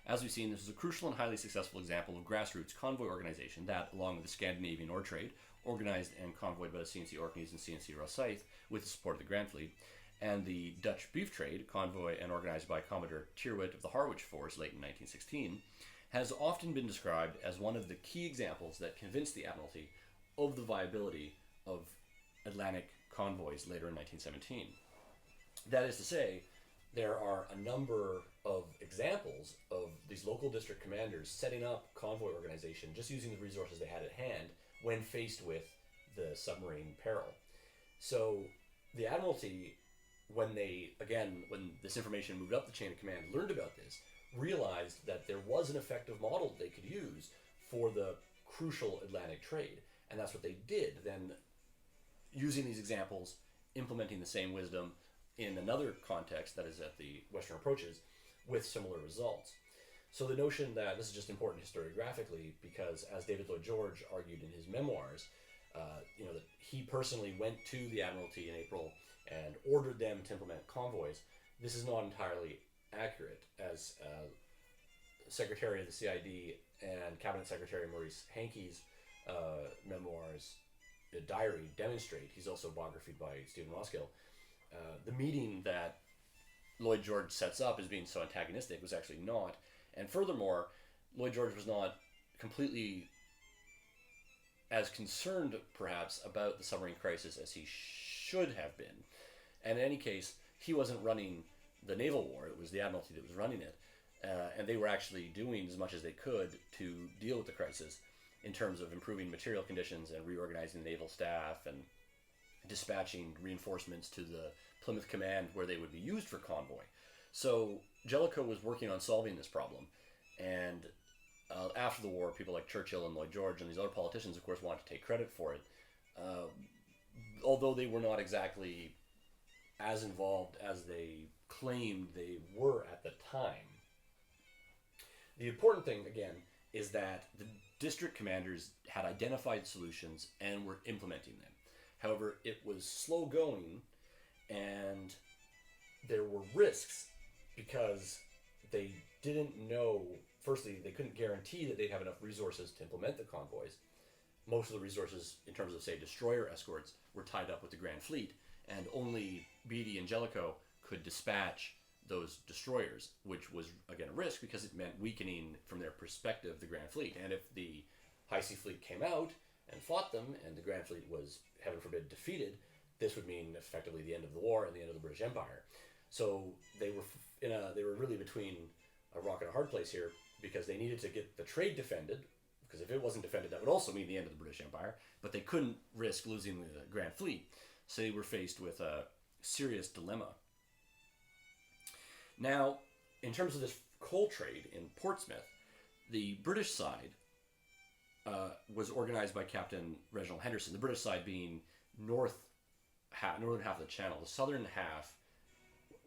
Speaker 1: As we've seen, this is a crucial and highly successful example of grassroots convoy organization that, along with the Scandinavian Ore Trade, organized and convoyed by the C&C Orkneys and C&C Rosyth with the support of the Grand Fleet, and the Dutch Beef Trade, convoy and organized by Commodore Tyrwhitt of the Harwich Force late in 1916, has often been described as one of the key examples that convinced the Admiralty of the viability of Atlantic convoys later in 1917. That is to say, there are a number of examples of these local district commanders setting up convoy organization just using the resources they had at hand when faced with the submarine peril. So the Admiralty, when this information moved up the chain of command, learned about this, realized that there was an effective model they could use for the crucial Atlantic trade. And that's what they did. Then, using these examples, implementing the same wisdom in another context, that is at the Western approaches, with similar results. So the notion that this is just important historiographically because, as David Lloyd George argued in his memoirs, that he personally went to the Admiralty in April and ordered them to implement convoys. This is not entirely accurate, as Secretary of the CID and Cabinet Secretary Maurice Hankey's memoirs, diary, demonstrate. He's also biographied by Stephen Roskill. The meeting that Lloyd George sets up as being so antagonistic was actually not. And furthermore, Lloyd George was not completely as concerned, perhaps, about the submarine crisis as he should have been. And in any case, he wasn't running the naval war. It was the Admiralty that was running it. And they were actually doing as much as they could to deal with the crisis in terms of improving material conditions and reorganizing the naval staff and dispatching reinforcements to the Plymouth command where they would be used for convoy. So Jellicoe was working on solving this problem. And after the war, people like Churchill and Lloyd George and these other politicians, of course, wanted to take credit for it, although they were not exactly as involved as they claimed they were at the time. The important thing, again, is that the district commanders had identified solutions and were implementing them. However, it was slow going, and there were risks because they didn't know. Firstly, they couldn't guarantee that they'd have enough resources to implement the convoys. Most of the resources, in terms of, say, destroyer escorts, were tied up with the Grand Fleet, and only Beatty and Jellicoe could dispatch those destroyers, which was again a risk because it meant weakening from their perspective the Grand Fleet. And if the High Sea Fleet came out and fought them, and the Grand Fleet was, heaven forbid, defeated, this would mean effectively the end of the war and the end of the British Empire. So they were really between a rock and a hard place here, because they needed to get the trade defended, because if it wasn't defended, that would also mean the end of the British Empire, but they couldn't risk losing the Grand Fleet, so they were faced with a serious dilemma. Now, in terms of this coal trade in Portsmouth, the British side was organized by Captain Reginald Henderson, the British side being northern half of the channel. The southern half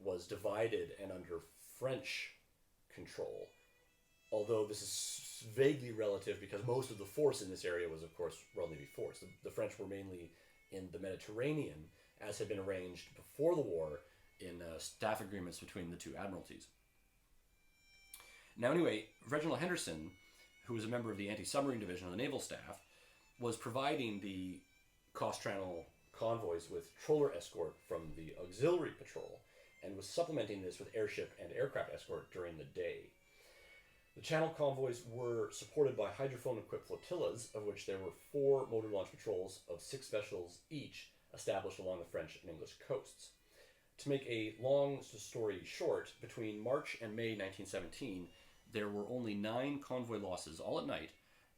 Speaker 1: was divided and under French control, although this is vaguely relative because most of the force in this area was, of course, Royal Navy force. The French were mainly in the Mediterranean, as had been arranged before the war in staff agreements between the two admiralties. Now, anyway, Reginald Henderson, who was a member of the Anti-submarine division of the naval staff, was providing the cross-channel convoys with trawler escort from the auxiliary patrol, and was supplementing this with airship and aircraft escort during the day. The channel convoys were supported by hydrophone-equipped flotillas, of which there were 4 motor-launch patrols of 6 vessels each established along the French and English coasts. To make a long story short, between March and May 1917, there were only 9 convoy losses all at night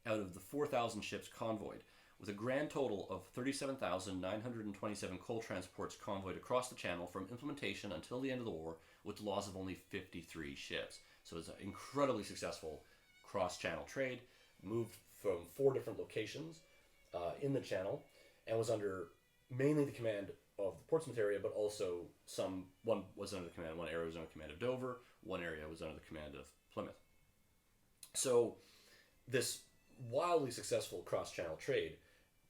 Speaker 1: out of the 4,000 ships convoyed, with a grand total of 37,927 coal transports convoyed across the channel from implementation until the end of the war, with the loss of only 53 ships. So it's an incredibly successful cross-channel trade, moved from 4 different locations in the channel, and was under mainly the command of the Portsmouth area, but also one was under the command, one area was under the command of Dover, one area was under the command of Plymouth. So this wildly successful cross-channel trade,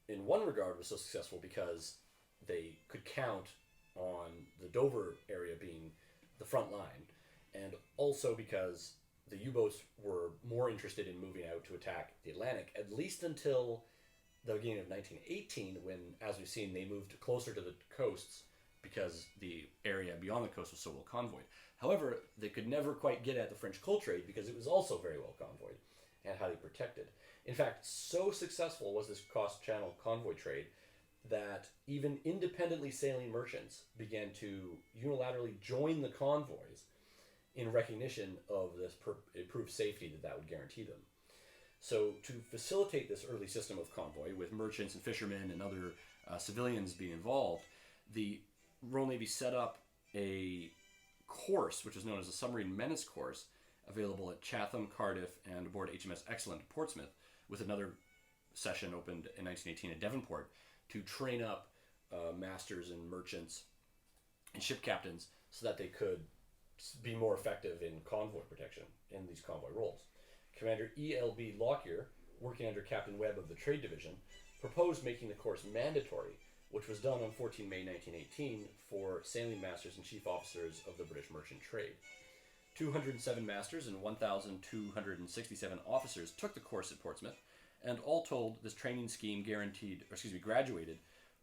Speaker 1: in one regard, was so successful because they could count on the Dover area being the front line, and also because the U-boats were more interested in moving out to attack the Atlantic, at least until the beginning of 1918, when, as we've seen, they moved closer to the coasts because the area beyond the coast was so well convoyed. However, they could never quite get at the French coal trade because it was also very well convoyed and highly protected. In fact, so successful was this cross-channel convoy trade that even independently sailing merchants began to unilaterally join the convoys in recognition of this improved safety that would guarantee them. So to facilitate this early system of convoy, with merchants and fishermen and other civilians being involved, the Royal Navy set up a course, which is known as the Submarine Menace Course, available at Chatham, Cardiff, and aboard HMS Excellent at Portsmouth, with another session opened in 1918 at Devonport to train up masters and merchants and ship captains so that they could be more effective in convoy protection in these convoy roles. Commander E.L.B. Lockyer, working under Captain Webb of the Trade Division, proposed making the course mandatory, which was done on 14 May 1918 for sailing masters and chief officers of the British merchant trade. 207 masters and 1,267 officers took the course at Portsmouth, and all told, this training scheme graduated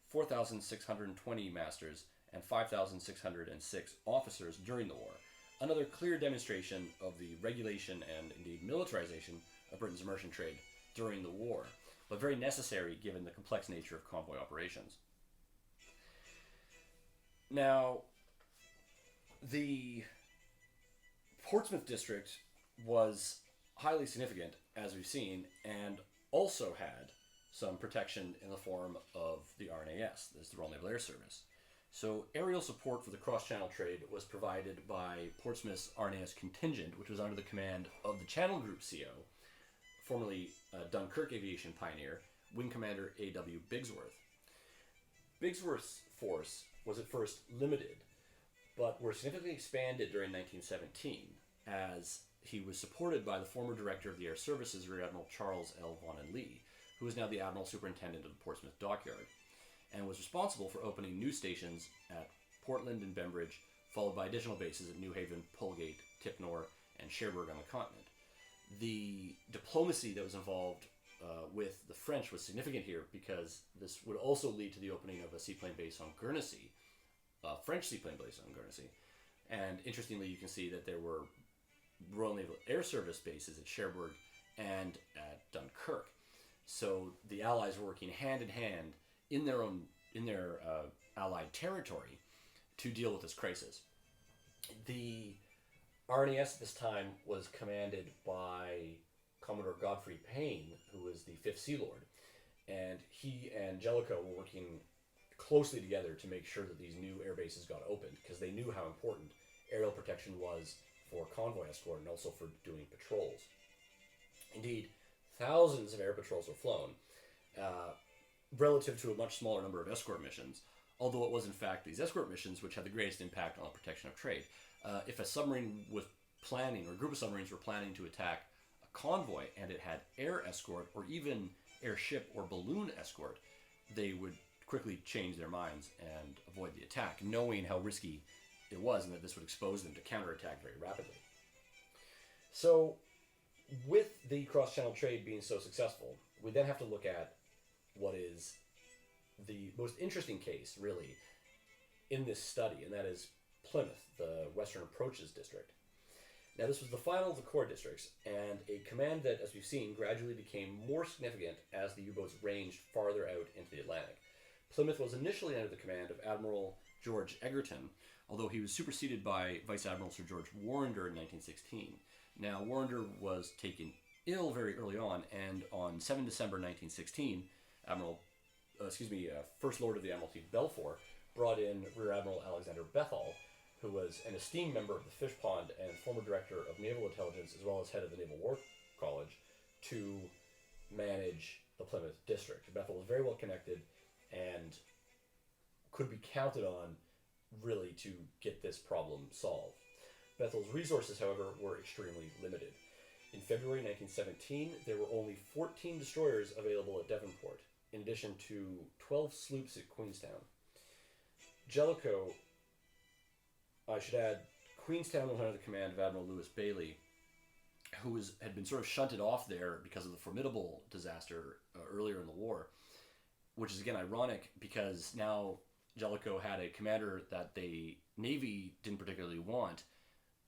Speaker 1: 4,620 masters and 5,606 officers during the war. Another clear demonstration of the regulation and indeed militarization of Britain's merchant trade during the war, but very necessary given the complex nature of convoy operations. Now, the Portsmouth district was highly significant, as we've seen, and also had some protection in the form of the RNAS, that's the Royal Naval Air Service. So aerial support for the cross-channel trade was provided by Portsmouth's RNAS contingent, which was under the command of the Channel Group CO, formerly Dunkirk aviation pioneer, Wing Commander A.W. Bigsworth. Bigsworth's force was at first limited, but were significantly expanded during 1917, as he was supported by the former director of the Air Services, Rear Admiral Charles L. Vaughan Lee, who is now the Admiral Superintendent of the Portsmouth Dockyard, and was responsible for opening new stations at Portland and Bembridge, followed by additional bases at New Haven, Polegate, Tipnor, and Cherbourg on the continent. The diplomacy that was involved with the French was significant here, because this would also lead to the opening of a seaplane base on Guernsey, a French seaplane base on Guernsey, And interestingly, you can see that there were Royal Naval Air Service bases at Cherbourg and at Dunkirk. So the Allies were working hand in hand in their Allied territory to deal with this crisis. The RNAS at this time was commanded by Commodore Godfrey Payne, who was the Fifth Sea Lord, and he and Jellicoe were working closely together to make sure that these new air bases got opened, because they knew how important aerial protection was for convoy escort and also for doing patrols. Indeed, thousands of air patrols were flown, relative to a much smaller number of escort missions, although it was in fact these escort missions which had the greatest impact on the protection of trade. If a submarine was planning, or a group of submarines were planning to attack a convoy and it had air escort or even airship or balloon escort, they would quickly change their minds and avoid the attack, knowing how risky it was and that this would expose them to counterattack very rapidly. So, with the cross-channel trade being so successful, we then have to look at what is the most interesting case, really, in this study, and that is Plymouth, the Western Approaches District. Now, this was the final of the core districts, and a command that, as we've seen, gradually became more significant as the U-boats ranged farther out into the Atlantic. Plymouth was initially under the command of Admiral George Egerton, although he was superseded by Vice Admiral Sir George Warrender in 1916. Now, Warrender was taken ill very early on, and on 7 December 1916, First Lord of the Admiralty Balfour brought in Rear Admiral Alexander Bethell, who was an esteemed member of the Fish Pond and former director of naval intelligence as well as head of the Naval War College, to manage the Plymouth district. Bethell was very well connected and could be counted on really to get this problem solved. Bethel's resources, however, were extremely limited. In February 1917, there were only 14 destroyers available at Devonport, in addition to 12 sloops at Queenstown. Jellicoe, I should add, Queenstown was under the command of Admiral Lewis Bailey, who had been sort of shunted off there because of the formidable disaster earlier in the war, which is again ironic because now Jellicoe had a commander that the Navy didn't particularly want,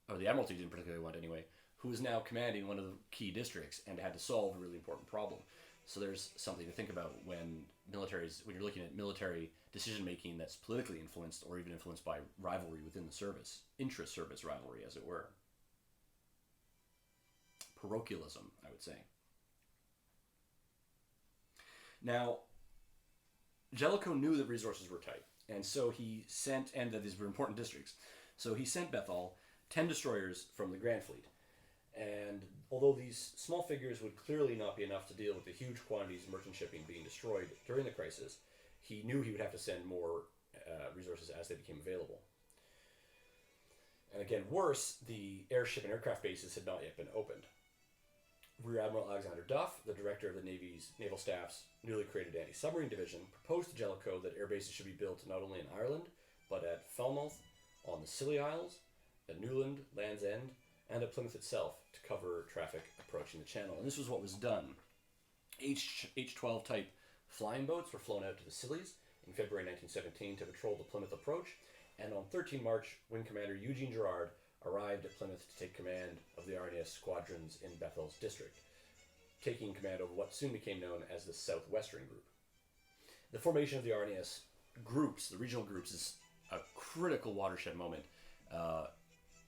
Speaker 1: or the Admiralty didn't particularly want anyway, who was now commanding one of the key districts and had to solve a really important problem. So there's something to think about when you're looking at military decision making that's politically influenced or even influenced by rivalry within the service, intra-service rivalry, as it were. Parochialism, I would say. Now, Jellicoe knew that resources were tight, and so he sent, and that these were important districts, so he sent Bethell 10 destroyers from the Grand Fleet. And although these small figures would clearly not be enough to deal with the huge quantities of merchant shipping being destroyed during the crisis, he knew he would have to send more resources as they became available. And again, worse, the airship and aircraft bases had not yet been opened. Rear Admiral Alexander Duff, the director of the Navy's Naval Staff's newly created Anti-submarine division, proposed to Jellicoe that air bases should be built not only in Ireland, but at Falmouth, on the Scilly Isles, at Newland, Land's End, and at Plymouth itself to cover traffic approaching the channel. And this was what was done. H-12 type flying boats were flown out to the Scillies in February 1917 to patrol the Plymouth approach, and on 13 March, Wing Commander Eugene Girard arrived at Plymouth to take command of the RNAS squadrons in Bethell's district, taking command over what soon became known as the Southwestern Group. The formation of the RNAS groups, the regional groups, is a critical watershed moment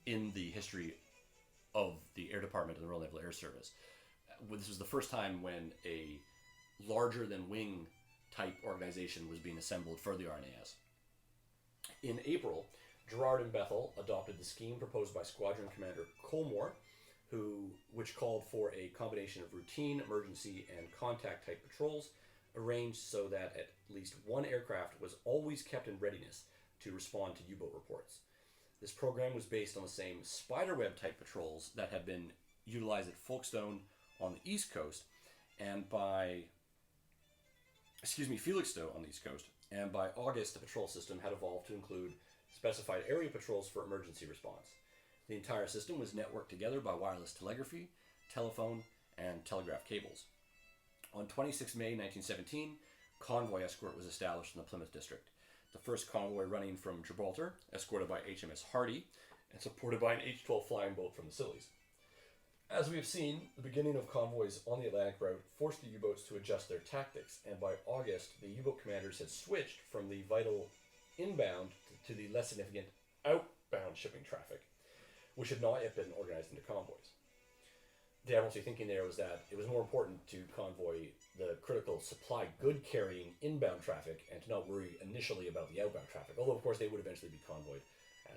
Speaker 1: in the history of the Air Department of the Royal Naval Air Service. This was the first time when a larger than wing type organization was being assembled for the RNAS. In April, Girard and Bethell adopted the scheme proposed by Squadron Commander Colmore, which called for a combination of routine, emergency, and contact type patrols, arranged so that at least one aircraft was always kept in readiness to respond to U-boat reports. This program was based on the same spiderweb type patrols that had been utilized at Folkestone on the East Coast, and Felixstowe on the East Coast, and by August the patrol system had evolved to include specified area patrols for emergency response. The entire system was networked together by wireless telegraphy, telephone, and telegraph cables. On 26 May 1917, convoy escort was established in the Plymouth district. The first convoy running from Gibraltar, escorted by HMS Hardy, and supported by an H-12 flying boat from the Scillies. As we have seen, the beginning of convoys on the Atlantic route forced the U-boats to adjust their tactics, and by August, the U-boat commanders had switched from the vital inbound to the less significant outbound shipping traffic, which had not yet been organized into convoys. The Admiralty thinking there was that it was more important to convoy the critical supply good carrying inbound traffic and to not worry initially about the outbound traffic, although of course they would eventually be convoyed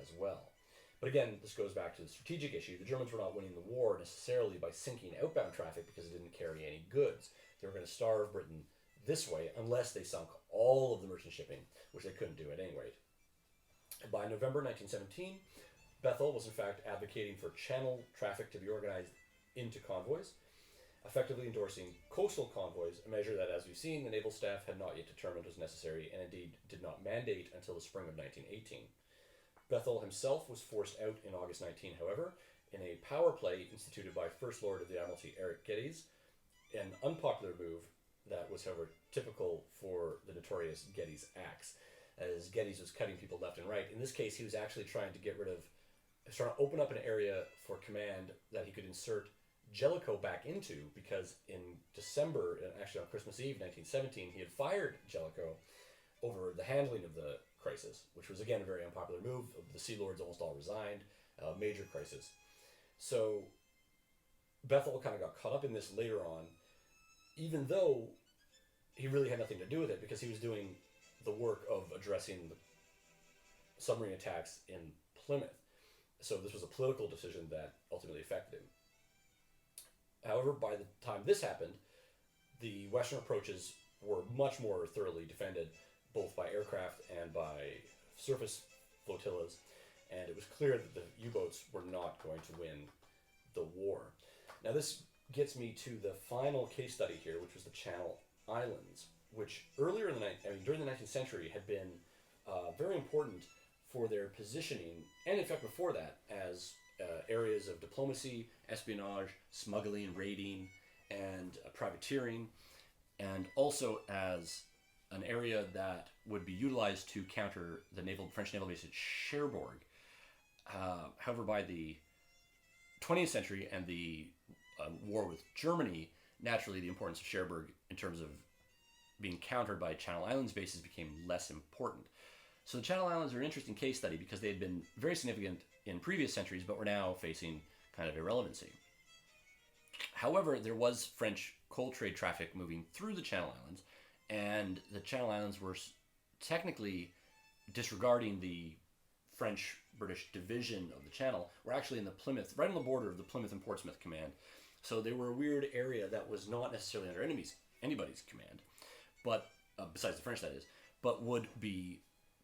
Speaker 1: as well. But again, this goes back to the strategic issue. The Germans were not winning the war necessarily by sinking outbound traffic because it didn't carry any goods. They were going to starve Britain this way unless they sunk all of the merchant shipping, which they couldn't do at any rate. By November 1917, Bethel was in fact advocating for channel traffic to be organized into convoys, effectively endorsing coastal convoys, a measure that, as we've seen, the naval staff had not yet determined was necessary and indeed did not mandate until the spring of 1918. Bethel himself was forced out in August 19, however, in a power play instituted by First Lord of the Admiralty Eric Geddes, an unpopular move that was, however, typical for the notorious Geddes Axe, as Geddes was cutting people left and right. In this case, he was actually trying to open up an area for command that he could insert Jellicoe back into, because in December, actually on Christmas Eve 1917, he had fired Jellicoe over the handling of the crisis, which was again a very unpopular move. The Sea Lords almost all resigned, major crisis. So Bethel kind of got caught up in this later on, even though he really had nothing to do with it, because he was doing the work of addressing the submarine attacks in Plymouth. So this was a political decision that ultimately affected him. However, by the time this happened, the Western approaches were much more thoroughly defended, both by aircraft and by surface flotillas, and it was clear that the U-boats were not going to win the war. Now this gets me to the final case study here, which was the Channel Islands, which earlier in during the 19th century had been very important for their positioning, and in fact before that, as areas of diplomacy, espionage, smuggling, raiding, and privateering, and also as an area that would be utilized to counter the French naval base at Cherbourg. However, by the 20th century and the war with Germany, naturally the importance of Cherbourg in terms of being countered by Channel Islands bases became less important. So the Channel Islands are an interesting case study because they had been very significant in previous centuries, but were now facing kind of irrelevancy. However, there was French coal trade traffic moving through the Channel Islands, and the Channel Islands were technically disregarding the French-British division of the Channel, were actually in the Plymouth, right on the border of the Plymouth and Portsmouth command. So they were a weird area that was not necessarily under anybody's command, but besides the French, that is, but would be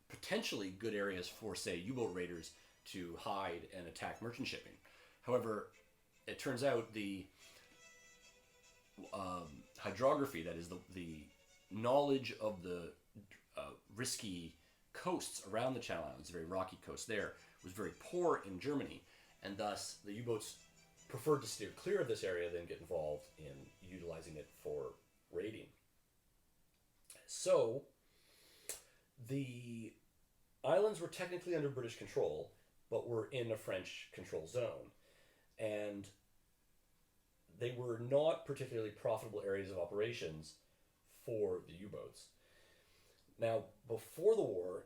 Speaker 1: potentially good areas for, say, U-boat raiders to hide and attack merchant shipping. However, it turns out the hydrography, that is the knowledge of the risky coasts around the Channel Islands, the very rocky coast there, was very poor in Germany, and thus the U-boats preferred to steer clear of this area than get involved in utilizing it for raiding. So the islands were technically under British control, but were in a French control zone, and they were not particularly profitable areas of operations for the U-boats. Now, before the war,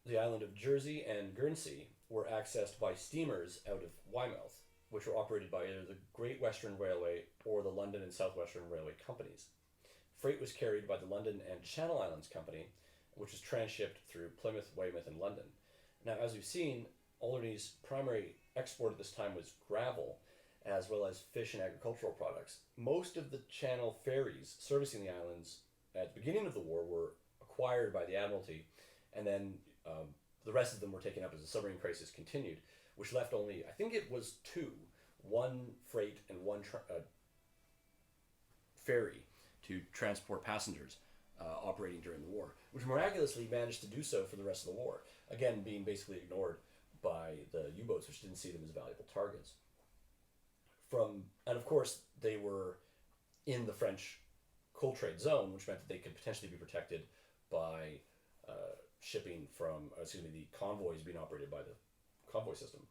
Speaker 1: the island of Jersey and Guernsey were accessed by steamers out of Weymouth, which were operated by either the Great Western Railway or the London and South Western Railway companies. Freight was carried by the London and Channel Islands Company, which was transshipped through Plymouth, Weymouth, and London. Now, as we've seen, Alderney's primary export at this time was gravel, as well as fish and agricultural products. Most of the Channel ferries servicing the islands at the beginning of the war were acquired by the Admiralty, and then the rest of them were taken up as the submarine crisis continued, which left only, I think it was one freight and one ferry to transport passengers operating during the war, which miraculously managed to do so for the rest of the war, again being basically ignored by the U-boats, which didn't see them as valuable targets. And of course, they were in the French coal trade zone, which meant that they could potentially be protected by shipping from, the convoys being operated by the convoy system.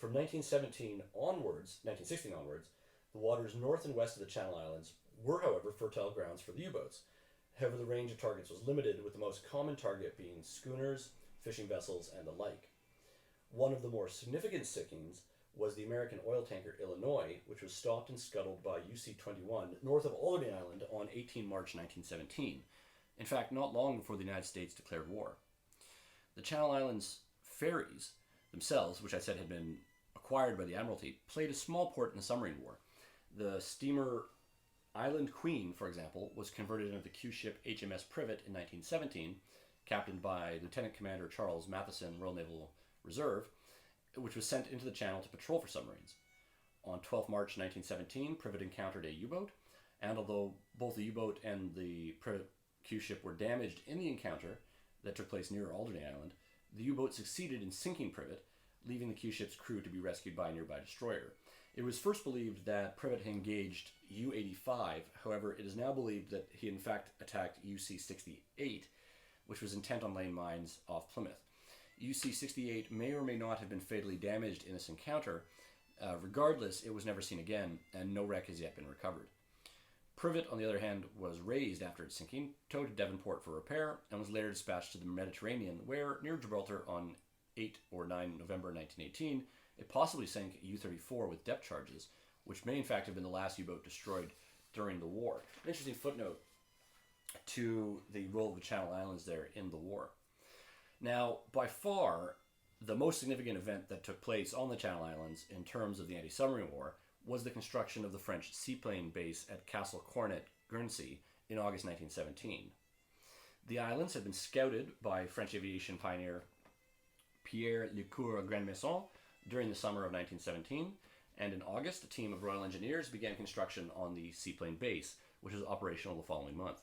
Speaker 1: From 1916 onwards, the waters north and west of the Channel Islands were, however, fertile grounds for the U-boats. However, the range of targets was limited, with the most common target being schooners, fishing vessels, and the like. One of the more significant sinkings was the American oil tanker Illinois, which was stopped and scuttled by UC-21 north of Alderney Island on 18 March 1917. In fact, not long before the United States declared war. The Channel Islands ferries themselves, which I said had been acquired by the Admiralty, played a small part in the submarine war. The steamer Island Queen, for example, was converted into the Q-ship HMS Privet in 1917, captained by Lieutenant Commander Charles Matheson, Royal Naval Reserve, which was sent into the channel to patrol for submarines. On 12 March 1917, Privet encountered a U-boat, and although both the U-boat and the Privet Q-ship were damaged in the encounter that took place near Alderney Island, the U-boat succeeded in sinking Privet, leaving the Q-ship's crew to be rescued by a nearby destroyer. It was first believed that Privet had engaged U-85, however, it is now believed that he in fact attacked UC-68, which was intent on laying mines off Plymouth. UC-68 may or may not have been fatally damaged in this encounter. Regardless, it was never seen again, and no wreck has yet been recovered. Privet, on the other hand, was raised after its sinking, towed to Devonport for repair, and was later dispatched to the Mediterranean, where, near Gibraltar on 8 or 9 November 1918, it possibly sank U-34 with depth charges, which may in fact have been the last U-boat destroyed during the war. An interesting footnote to the role of the Channel Islands there in the war. Now, by far, the most significant event that took place on the Channel Islands in terms of the anti-submarine war was the construction of the French seaplane base at Castle Cornet, Guernsey, in August 1917. The islands had been scouted by French aviation pioneer Pierre Lecour Grandmaison during the summer of 1917, and in August, a team of Royal Engineers began construction on the seaplane base, which was operational the following month.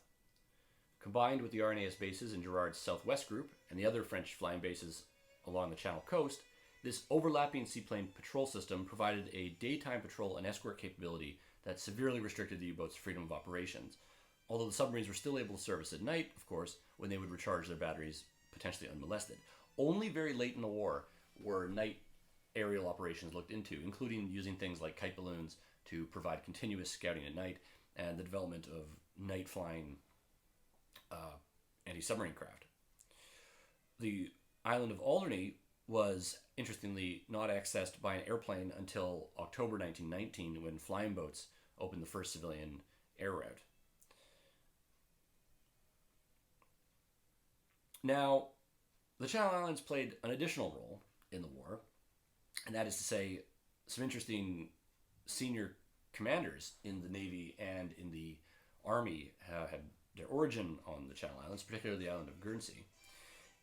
Speaker 1: Combined with the RNAS bases in Girard's Southwest Group and the other French flying bases along the Channel coast, this overlapping seaplane patrol system provided a daytime patrol and escort capability that severely restricted the U-boat's freedom of operations, although the submarines were still able to service at night, of course, when they would recharge their batteries potentially unmolested. Only very late in the war were night aerial operations looked into, including using things like kite balloons to provide continuous scouting at night and the development of night flying anti-submarine craft. The island of Alderney was, interestingly, not accessed by an airplane until October 1919 when flying boats opened the first civilian air route. Now, the Channel Islands played an additional role in the war, and that is to say, some interesting senior commanders in the Navy and in the Army had their origin on the Channel Islands, particularly the island of Guernsey.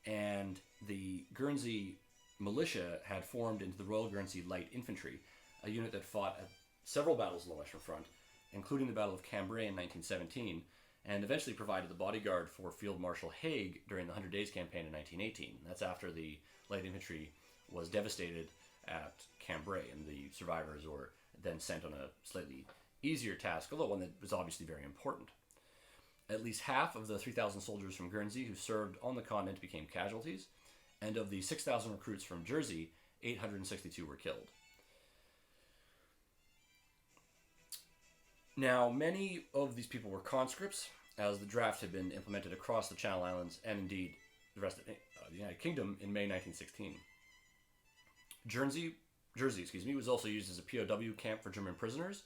Speaker 1: And the Guernsey militia had formed into the Royal Guernsey Light Infantry, a unit that fought at several battles on the Western Front, including the Battle of Cambrai in 1917, and eventually provided the bodyguard for Field Marshal Haig during the 100 Days Campaign in 1918. That's after the Light Infantry was devastated at Cambrai, and the survivors were then sent on a slightly easier task, although one that was obviously very important. At least half of the 3,000 soldiers from Guernsey who served on the continent became casualties, and of the 6,000 recruits from Jersey, 862 were killed. Now, many of these people were conscripts, as the draft had been implemented across the Channel Islands and indeed the rest of the United Kingdom in May 1916. Jersey was also used as a POW camp for German prisoners,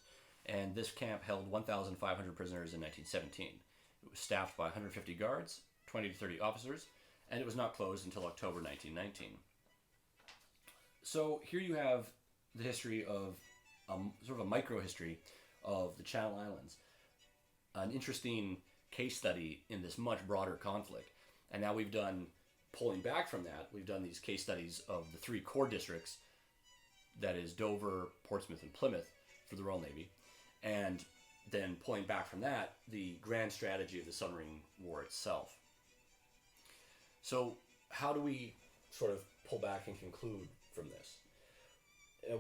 Speaker 1: and this camp held 1,500 prisoners in 1917. It was staffed by 150 guards, 20 to 30 officers, and it was not closed until October 1919. So here you have the history of sort of a micro-history of the Channel Islands, an interesting case study in this much broader conflict. And now we've done, pulling back from that, we've done these case studies of the three core districts, that is Dover, Portsmouth, and Plymouth for the Royal Navy, and then pulling back from that, the grand strategy of the submarine war itself. So how do we sort of pull back and conclude from this?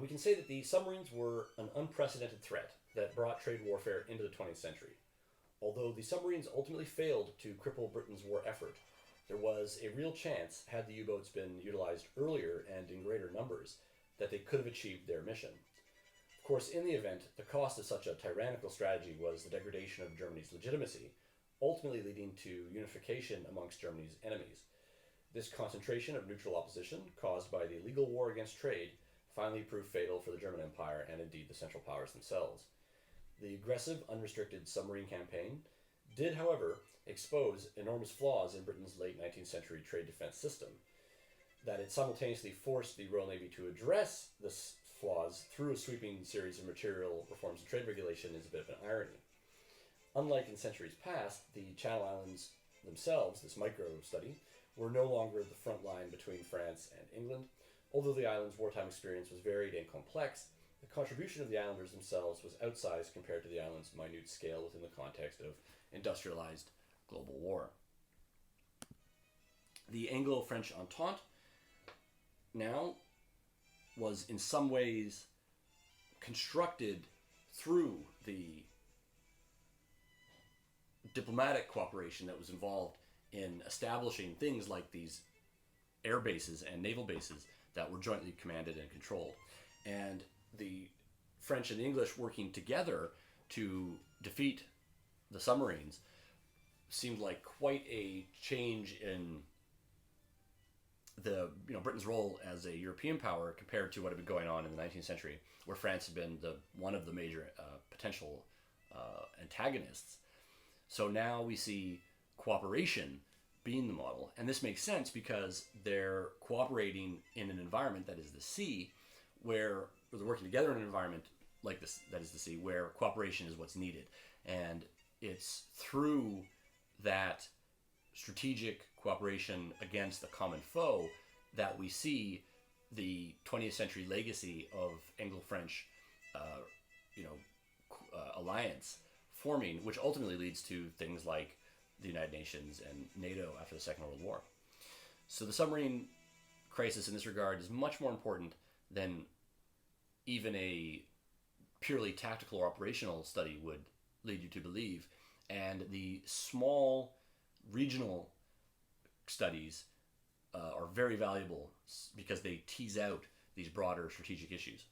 Speaker 1: We can say that the submarines were an unprecedented threat that brought trade warfare into the 20th century. Although the submarines ultimately failed to cripple Britain's war effort, there was a real chance, had the U-boats been utilized earlier and in greater numbers, that they could have achieved their mission. Of course, in the event, the cost of such a tyrannical strategy was the degradation of Germany's legitimacy, ultimately leading to unification amongst Germany's enemies. This concentration of neutral opposition, caused by the illegal war against trade, finally proved fatal for the German Empire and indeed the Central Powers themselves. The aggressive, unrestricted submarine campaign did, however, expose enormous flaws in Britain's late 19th century trade defense system. That it simultaneously forced the Royal Navy to address the flaws through a sweeping series of material reforms and trade regulation is a bit of an irony. Unlike in centuries past, the Channel Islands themselves, this micro-study, were no longer the front line between France and England. Although the islands' wartime experience was varied and complex, the contribution of the islanders themselves was outsized compared to the islands' minute scale within the context of industrialized global war. The Anglo-French Entente now was in some ways constructed through the diplomatic cooperation that was involved in establishing things like these air bases and naval bases that were jointly commanded and controlled. And the French and the English working together to defeat the submarines seemed like quite a change in the Britain's role as a European power compared to what had been going on in the 19th century, where France had been one of the major potential antagonists. So now we see cooperation being the model, and this makes sense because they're cooperating in an environment that is the sea, where they're working together in an environment like this that is the sea, where cooperation is what's needed, and it's through that strategic cooperation against the common foe that we see the 20th century legacy of Anglo-French alliance forming, which ultimately leads to things like the United Nations and NATO after the Second World War. So the submarine crisis in this regard is much more important than even a purely tactical or operational study would lead you to believe. And the small regional studies are very valuable because they tease out these broader strategic issues.